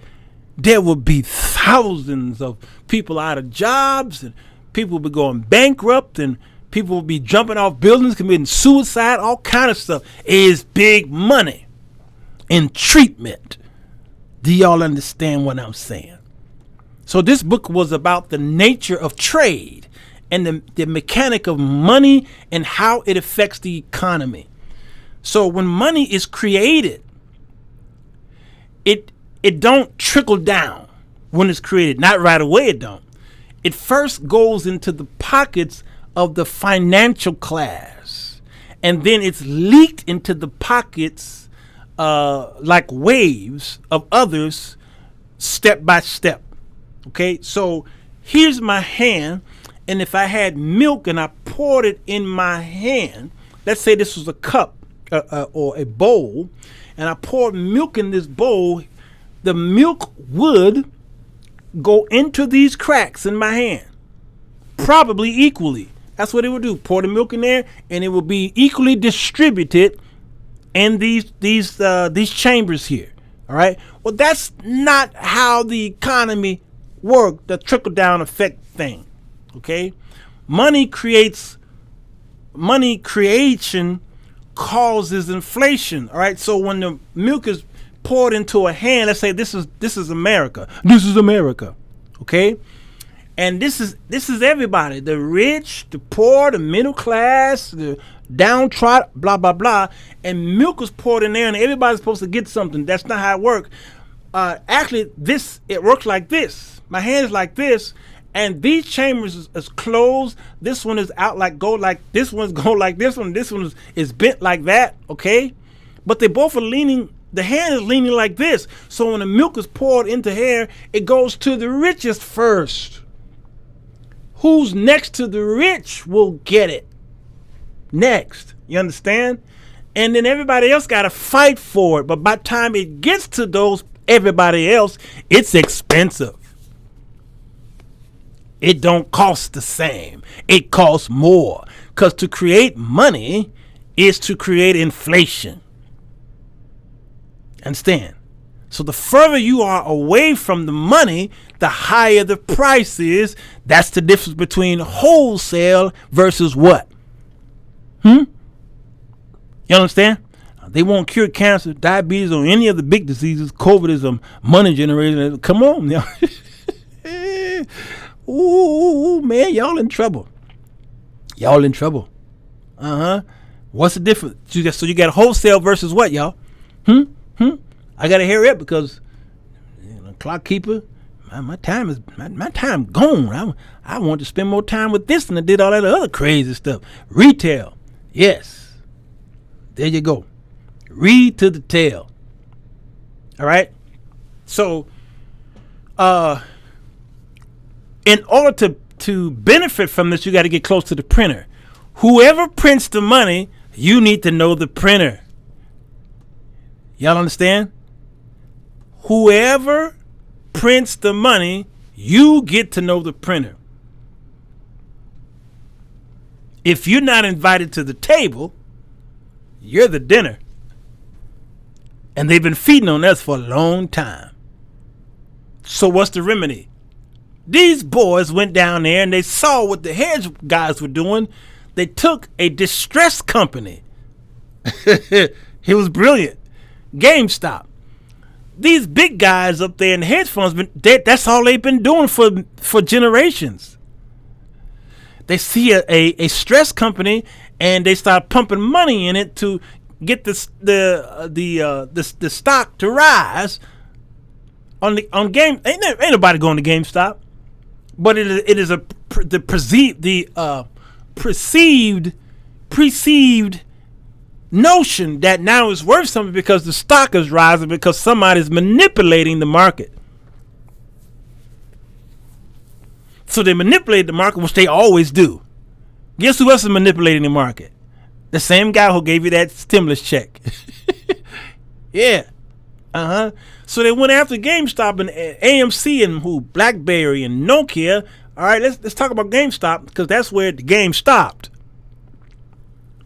there would be thousands of people out of jobs, and people would be going bankrupt, and people would be jumping off buildings, committing suicide, all kind of stuff. It is big money in treatment. Do y'all understand what I'm saying? So this book was about the nature of trade and the mechanic of money and how it affects the economy. So when money is created, it don't trickle down when it's created. Not right away, it don't. It first goes into the pockets of the financial class, and then it's leaked into the pockets like waves of others, step by step. Okay, so here's my hand, and if I had milk and I poured it in my hand, let's say this was a cup or a bowl, and I poured milk in this bowl, the milk would go into these cracks in my hand, probably equally. That's what it would do. Pour the milk in there, and it will be equally distributed in these chambers here. All right. Well, that's not how the economy works. The trickle down effect thing. Okay. Money creation causes inflation. All right. So when the milk is poured into a hand, let's say this is America. This is America. Okay. And this is everybody, the rich, the poor, the middle class, the downtrodden, blah, blah, blah. And milk is poured in there, and everybody's supposed to get something. That's not how it works. Actually, it works like this. My hand is like this, and these chambers is closed. This one is out like this one's go like this one. This one is bent like that, okay? But they both are leaning. The hand is leaning like this. So when the milk is poured into here, it goes to the richest first. Who's next to the rich will get it next. You understand? And then everybody else got to fight for it. But by the time it gets to those everybody else, it's expensive. It don't cost the same. It costs more. Because to create money is to create inflation. Understand? So the further you are away from the money, the higher the price is. That's the difference between wholesale versus what? You understand? They won't cure cancer, diabetes, or any of the big diseases. COVID is a money generator. Come on, y'all. Ooh, man, y'all in trouble. Y'all in trouble. What's the difference? So you got wholesale versus what, y'all? I gotta hurry up because clock keeper, my time gone. I want to spend more time with this than I did all that other crazy stuff. Retail, yes. There you go. Read to the tail. All right. So, in order to benefit from this, you got to get close to the printer. Whoever prints the money, you need to know the printer. Y'all understand? Whoever prints the money, you get to know the printer. If you're not invited to the table, you're the dinner. And they've been feeding on us for a long time. So what's the remedy? These boys went down there and they saw what the hedge guys were doing. They took a distressed company. It was brilliant. Gamestop. these big guys up there in the hedge funds, that's all they've been doing for generations. They see a stress company and they start pumping money in it to get the stock to rise. On game, ain't nobody going to GameStop, but it is the perceived notion that now it's worth something because the stock is rising because somebody's manipulating the market. So they manipulate the market, which they always do. Guess who else is manipulating the market? The same guy who gave you that stimulus check. Yeah. So they went after GameStop and AMC and BlackBerry and Nokia. All right, let's talk about GameStop because that's where the game stopped.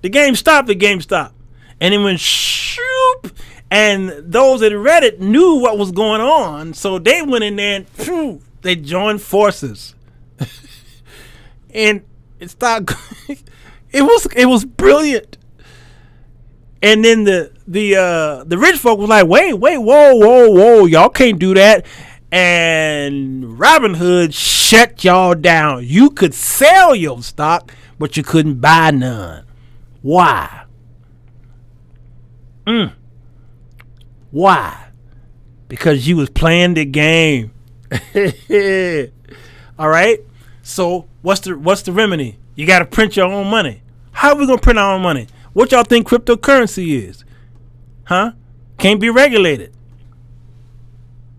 The game stopped. And it went shoop. And those that read it knew what was going on. So they went in there and they joined forces. And it started. It was brilliant. And then the rich folk was like, wait, whoa, y'all can't do that. And Robinhood shut y'all down. You could sell your stock, but you couldn't buy none. Why? Why? Because you was playing the game. All right. So what's the remedy? You got to print your own money. How are we gonna print our own money? What y'all think cryptocurrency is? Huh? Can't be regulated.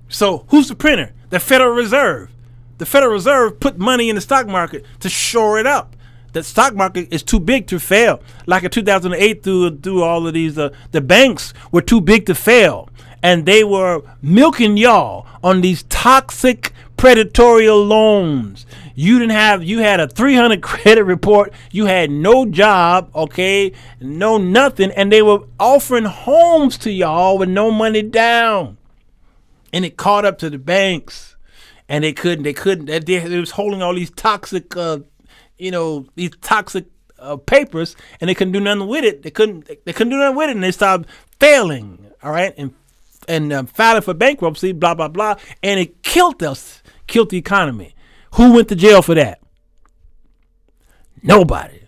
So who's the printer? The Federal Reserve. The Federal Reserve put money in the stock market to shore it up. The stock market is too big to fail. Like in 2008 through all of these, the banks were too big to fail. And they were milking y'all on these toxic predatory loans. You had a 300 credit report. You had no job, okay, no nothing. And they were offering homes to y'all with no money down. And it caught up to the banks. And they was holding all these toxic, these toxic papers, and they couldn't do nothing with it. They couldn't do nothing with it, and they started failing, all right, and filing for bankruptcy, blah, blah, blah. And it killed the economy. Who went to jail for that? Nobody.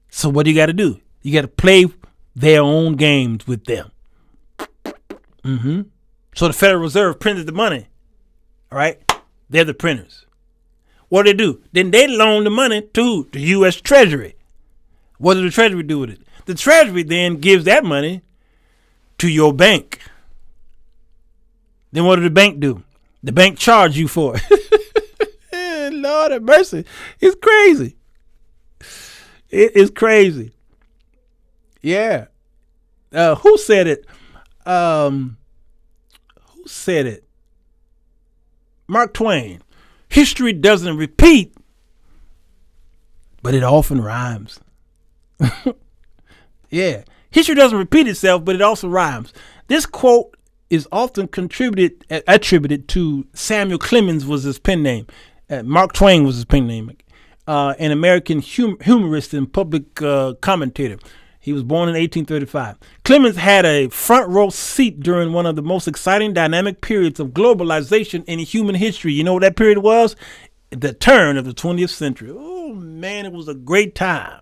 So what do you got to do? You got to play their own games with them. So the Federal Reserve printed the money. All right? They're the printers. What do? Then they loan the money to the U.S. Treasury. What does the Treasury do with it? The Treasury then gives that money to your bank. Then what does the bank do? The bank charge you for it. Lord have mercy. It's crazy. It is crazy. Yeah. Who said it? Mark Twain. History doesn't repeat, but it often rhymes. Yeah. History doesn't repeat itself, but it also rhymes. This quote is often attributed to Samuel Clemens was his pen name. Mark Twain was his pen name. An American humorist and public commentator. He was born in 1835. Clemens had a front row seat during one of the most exciting dynamic periods of globalization in human history. You know what that period was? The turn of the 20th century. Oh, man, it was a great time.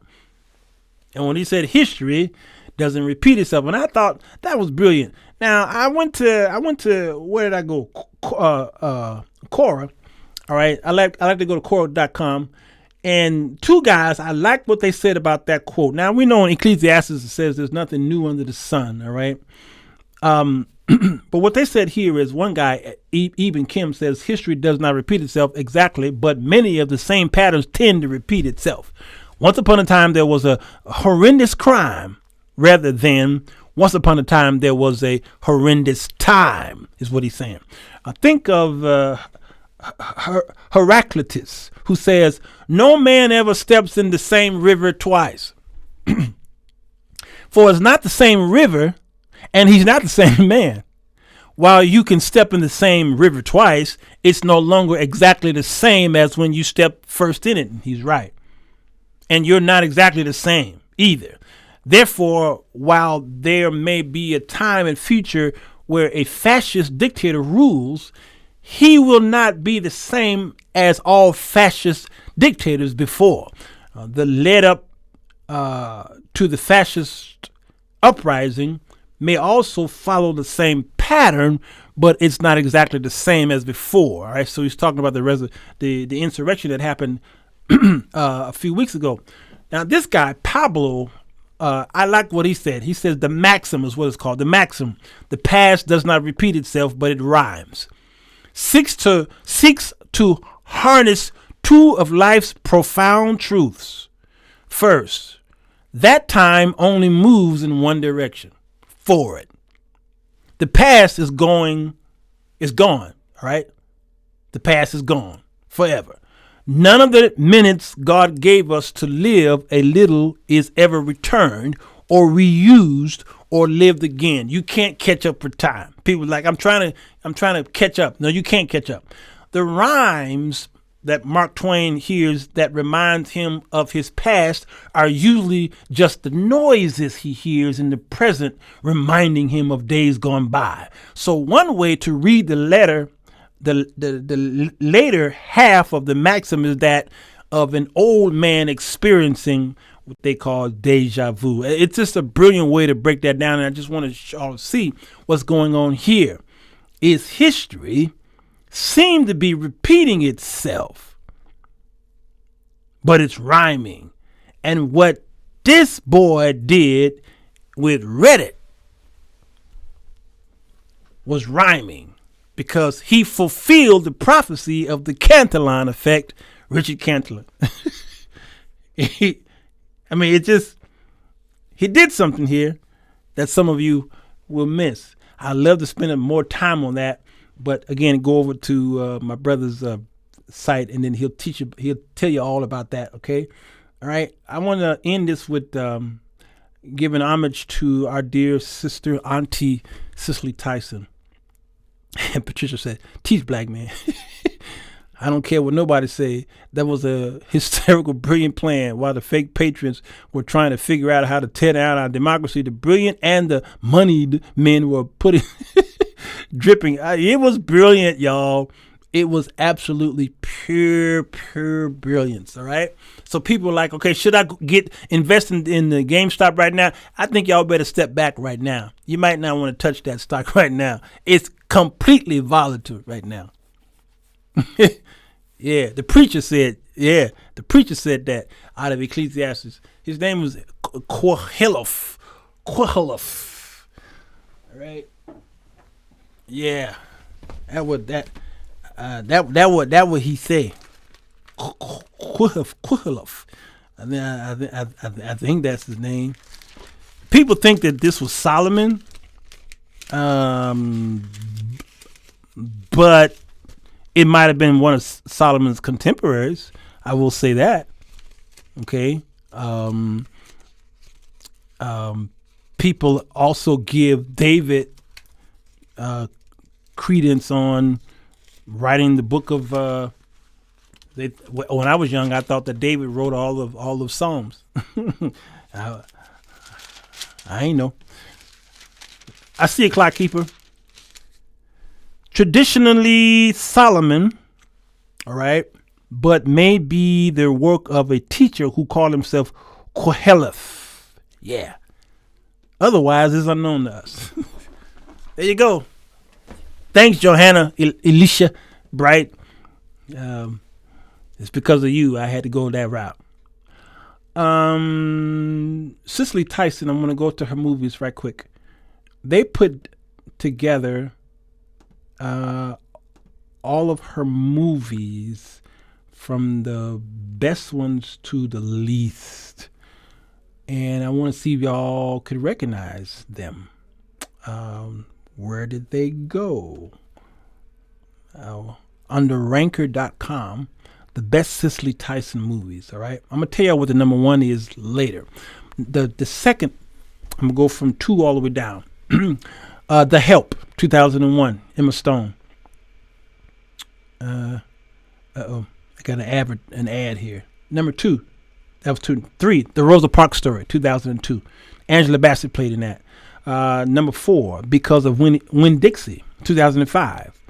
And when he said history doesn't repeat itself, and I thought that was brilliant. Now, I went to where did I go? Quora. All right. I like to go to Quora.com. And two guys, I like what they said about that quote. Now, we know in Ecclesiastes it says there's nothing new under the sun, all right? But what they said here is one guy, Eben Kim, says history does not repeat itself exactly, but many of the same patterns tend to repeat itself. Once upon a time, there was a horrendous crime rather than once upon a time there was a horrendous time, is what he's saying. Think of Heraclitus, who says, no man ever steps in the same river twice. For it's not the same river, and he's not the same man. While you can step in the same river twice, it's no longer exactly the same as when you stepped first in it. He's right. And you're not exactly the same. either. Therefore, while there may be a time in future where a fascist dictator rules, he will not be the same as all fascist dictators before. The lead up to the fascist uprising may also follow the same pattern, but it's not exactly the same as before. All right, so he's talking about the insurrection that happened a few weeks ago. Now, this guy Pablo, I like what he said. He says the maxim is what it's called. The maxim: the past does not repeat itself, but it rhymes. Seeks to harness two of life's profound truths. First, that time only moves in one direction, forward. The past is gone, all right? The past is gone forever. None of the minutes God gave us to live a little is ever returned or reused or lived again. You can't catch up for time. People are like, I'm trying to catch up. No, you can't catch up. The rhymes that Mark Twain hears that reminds him of his past are usually just the noises he hears in the present, reminding him of days gone by. So one way to read the later half of the maxim is that of an old man experiencing what they call deja vu. It's just a brilliant way to break that down, and I just want to y'all see what's going on here. Is history seem to be repeating itself, but it's rhyming. And what this boy did with Reddit was rhyming, because he fulfilled the prophecy of the Cantillon effect, Richard Cantillon. He did something here that some of you will miss. I'd love to spend more time on that, but again, go over to my brother's site, and then he'll tell you all about that. Okay, all right. I want to end this with giving homage to our dear sister, Auntie Cicely Tyson. And Patricia said, "Teach black man." I don't care what nobody say. That was a hysterical, brilliant plan. While the fake patrons were trying to figure out how to tear down our democracy, the brilliant and the moneyed men were putting dripping. It was brilliant, y'all. It was absolutely pure brilliance. All right. So people are like, okay, should I invest in the Gamestop right now? I think y'all better step back right now. You might not want to touch that stock right now. It's completely volatile right now. Yeah, the preacher said that out of Ecclesiastes. His name was Quahilaf. All right. Yeah. That what he said. Quahilaf. I think that's his name. People think that this was Solomon. But it might have been one of Solomon's contemporaries. I will say that. Okay. People also give David credence on writing the book of. When I was young, I thought that David wrote all of Psalms. I ain't know. I see a clock keeper. Traditionally Solomon, all right, but may be the work of a teacher who called himself Koheleth. Yeah. Otherwise, it's unknown to us. There you go. Thanks, Johanna, Elisha, Bright. It's because of you I had to go that route. Cicely Tyson, I'm going to go to her movies right quick. They put together all of her movies from the best ones to the least. And I want to see if y'all could recognize them. Where did they go? Under ranker.com, the best Cicely Tyson movies. All right. I'm going to tell y'all what the number one is later. The second, I'm going to go from 2 all the way down. The Help, 2001, Emma Stone. I got an ad here. Number 2, That was 2. 3, The Rosa Parks Story, 2002. Angela Bassett played in that. Number 4, Because of Winn-Dixie, 2005.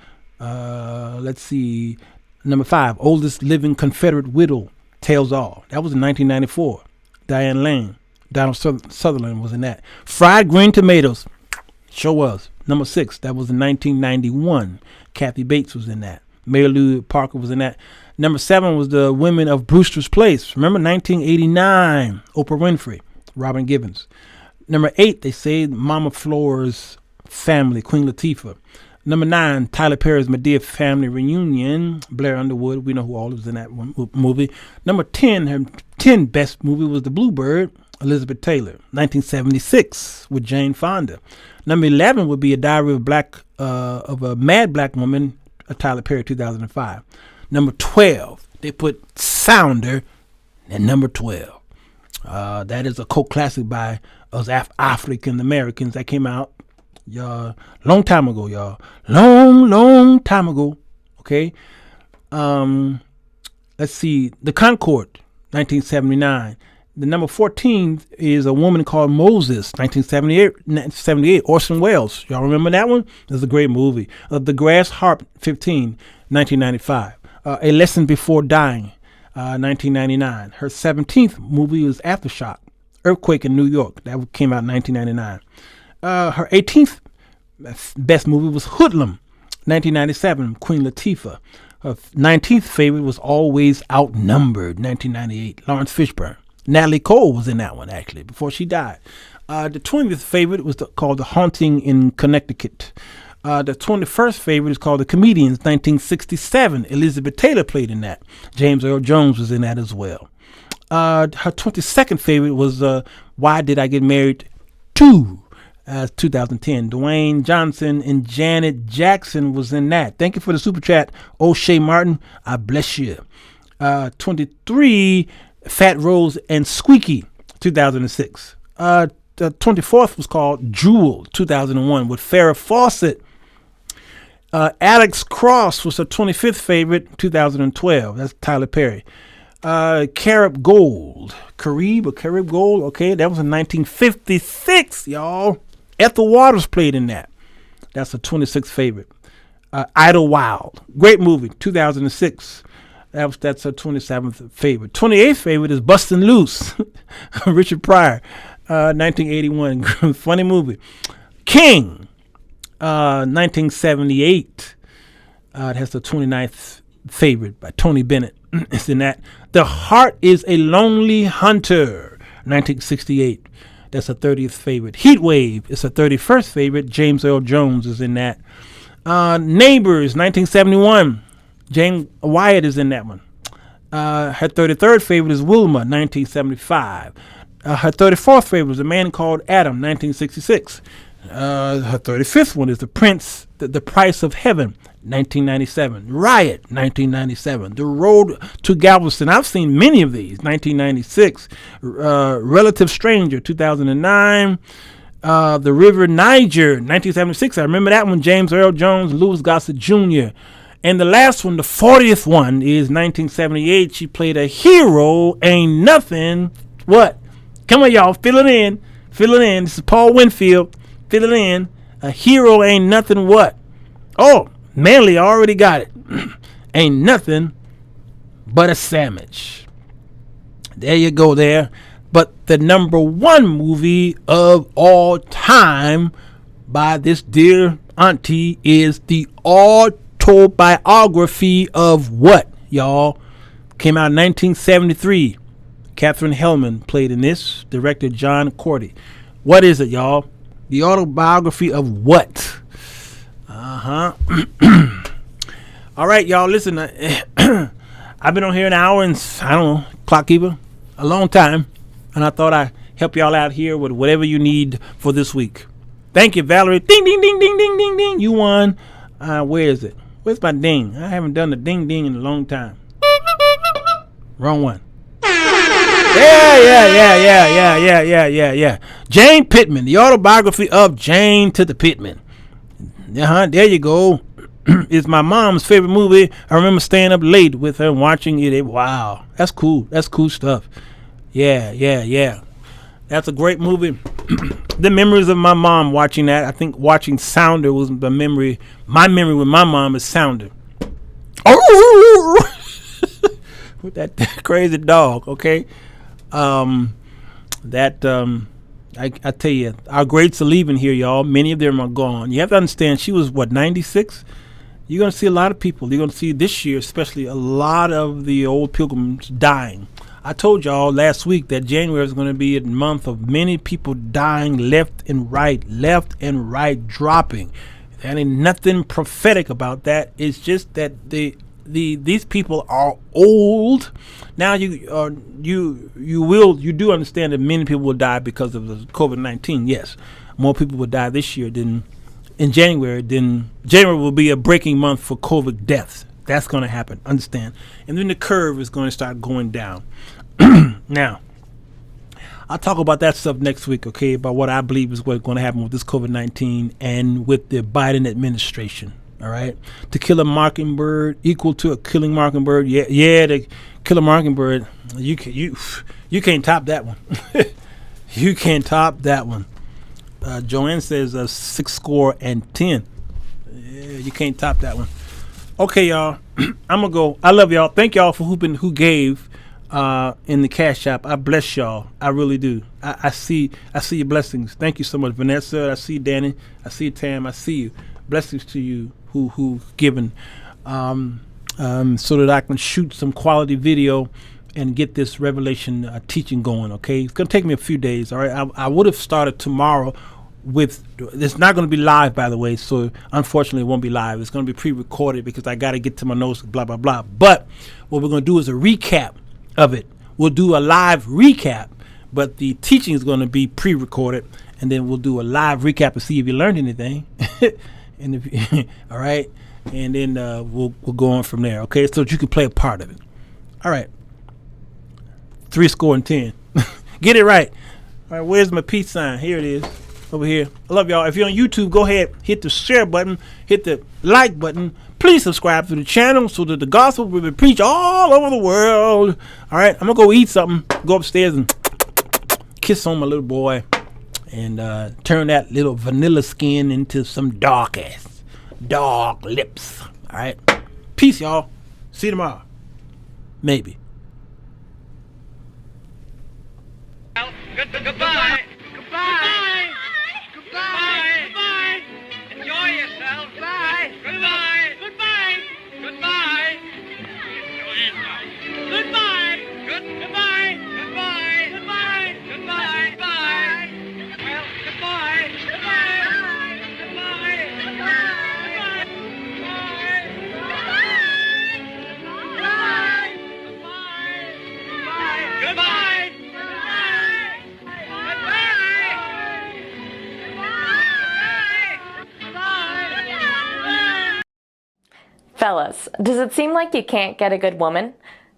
Let's see. Number 5, Oldest Living Confederate Widow, Tells All. That was in 1994. Diane Lane. Donald Sutherland was in that. Fried Green Tomatoes. Sure was. Number 6, that was in 1991. Kathy Bates was in that. Mary Lou Parker was in that. Number 7 was The Women of Brewster's Place. Remember, 1989. Oprah Winfrey. Robin Givens. Number 8, they say Mama Flora's Family, Queen Latifah. Number 9, Tyler Perry's Madea Family Reunion, Blair Underwood. We know who all was in that one movie. Number 10, her 10 best movie was The Bluebird, Elizabeth Taylor, 1976 with Jane Fonda. Number 11 would be A Diary of a Mad Black Woman, Tyler Perry, 2005. Number 12, they put Sounder at number 12. That is a cult classic by us African Americans that came out long time ago, y'all. Long time ago. Okay. Let's see. The Concorde, 1979. The number 14 is A Woman Called Moses, 1978. Orson Welles. Y'all remember that one? That's a great movie. The Grass Harp, 15, 1995. A Lesson Before Dying, 1999. Her 17th movie was Aftershock, Earthquake in New York. That came out in 1999. Her 18th best movie was Hoodlum, 1997, Queen Latifah. Her 19th favorite was Always Outnumbered, 1998, Lawrence Fishburne. Natalie Cole was in that one, actually, before she died. The 20th favorite was called The Haunting in Connecticut. The 21st favorite is called The Comedians, 1967. Elizabeth Taylor played in that. James Earl Jones was in that as well. Her 22nd favorite was Why Did I Get Married to? 2010. Dwayne Johnson and Janet Jackson was in that. Thank you for the super chat, O'Shea Martin. I bless you. 23, Fat Rose and Squeaky, 2006. The 24th was called Jewel, 2001, with Farrah Fawcett. Alex Cross was her 25th favorite, 2012. That's Tyler Perry. Carib Gold. Carib Gold. Okay, that was in 1956, y'all. Ethel Waters played in that. That's her 26th favorite. Idlewild. Great movie, 2006. That's her 27th favorite. 28th favorite is Bustin' Loose. Richard Pryor, 1981. Funny movie. King, 1978. That's the 29th favorite by Tony Bennett. It's in that. The Heart is a Lonely Hunter, 1968. That's a 30th favorite. Heat Wave is a 31st favorite. James Earl Jones is in that. Neighbors, 1971. Jane Wyatt is in that one. Her 33rd favorite is Wilma, 1975. Her 34th favorite is A Man Called Adam, 1966. Her 35th one is The Prince, the Price of Heaven, 1997. Riot, 1997. The Road to Galveston. I've seen many of these. 1996. Relative Stranger, 2009. The River Niger, 1976. I remember that one. James Earl Jones, Louis Gossett Jr. And the last one, the 40th one, is 1978. She played a hero, ain't nothing. What? Come on, y'all. Fill it in. Fill it in. This is Paul Winfield. Fill it in. A hero ain't nothing what? Oh, Manley already got it. Ain't nothing but a sandwich. There you go there. But the number one movie of all time by this dear auntie is the autobiography of what, y'all? Came out in 1973. Katherine Hellman played in this. Director John Cordy. What is it, y'all? The autobiography of what? All right, y'all, listen. I've been on here an hour and, I don't know, clock keeper, a long time. And I thought I'd help y'all out here with whatever you need for this week. Thank you, Valerie. Ding, ding, ding, ding, ding, ding, ding. You won. Where is it? Where's my ding? I haven't done the ding, ding in a long time. Wrong one. Yeah. Jane Pittman, the autobiography of Jane to the Pittman. There you go. It's my mom's favorite movie. I remember staying up late with her and watching it. Wow, that's cool. That's cool stuff. Yeah. That's a great movie. The memories of my mom watching that. I think watching Sounder was the memory. My memory with my mom is Sounder. Oh, with that crazy dog. Okay. I tell you, our greats are leaving here, y'all. Many of them are gone. You have to understand, she was, what, 96? You're going to see a lot of people. You're going to see this year, especially, a lot of the old pilgrims dying. I told y'all last week that January is going to be a month of many people dying left and right, dropping. There ain't nothing prophetic about that. It's just that these people are old. Now you do understand that many people will die because of the COVID-19. Yes, more people will die this year than in January. January will be a breaking month for COVID deaths. That's going to happen. Understand? And then the curve is going to start going down. Now, I'll talk about that stuff next week, okay, about what I believe is what's going to happen with this COVID-19 and with the Biden administration, all right? To kill a mockingbird equal to a killing mockingbird. Yeah, to kill a mockingbird, you can't top that one. You can't top that one. Joanne says 6-10. Yeah, you can't top that one. Okay, y'all, I'm going to go. I love y'all. Thank y'all for who gave in the CashApp. I bless y'all. I really do. I see your blessings. Thank you so much, Vanessa. I see Danny. I see Tam. I see you. Blessings to you who given, so that I can shoot some quality video and get this revelation teaching going. Okay, it's gonna take me a few days. All right, I would have started tomorrow. It's not going to be live, by the way, so unfortunately it won't be live. It's going to be pre-recorded because I got to get to my notes, blah blah blah. But what we're going to do is a recap of it. We'll do a live recap, but the teaching is going to be pre-recorded, and then we'll do a live recap to see if you learned anything. And if all right, and then we'll go on from there. Okay, so that you can play a part of it. All right, 10. Get it right. All right, where's my peace sign? Here it is. Over here. I love y'all. If you're on YouTube, go ahead, hit the share button, hit the like button. Please subscribe to the channel so that the gospel will be preached all over the world. All right, I'm going to go eat something, go upstairs and kiss on my little boy and turn that little vanilla skin into some dark lips. All right, peace, y'all. See you tomorrow. Maybe. Goodbye. Goodbye. Goodbye. Goodbye. Enjoy yourself. Bye. Goodbye. Goodbye. Goodbye. Goodbye. Goodbye. Goodbye. Goodbye. Goodbye. Bye. Well, goodbye. Goodbye. Goodbye. Goodbye. Goodbye. Fellas, does it seem like you can't get a good woman?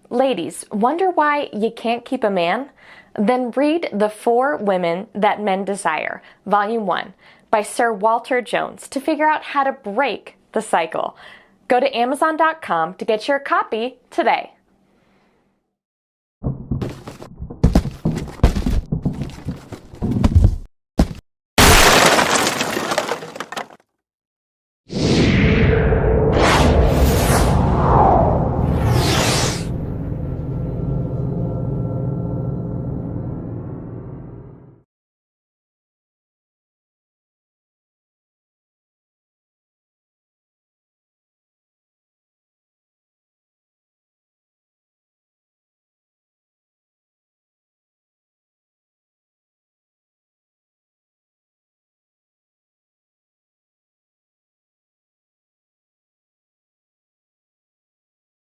Ladies, wonder why you can't keep a man? Then read The 4 Women That Men Desire, Volume 1, by Sirwalterj to figure out how to break the cycle. Go to Amazon.com to get your copy today.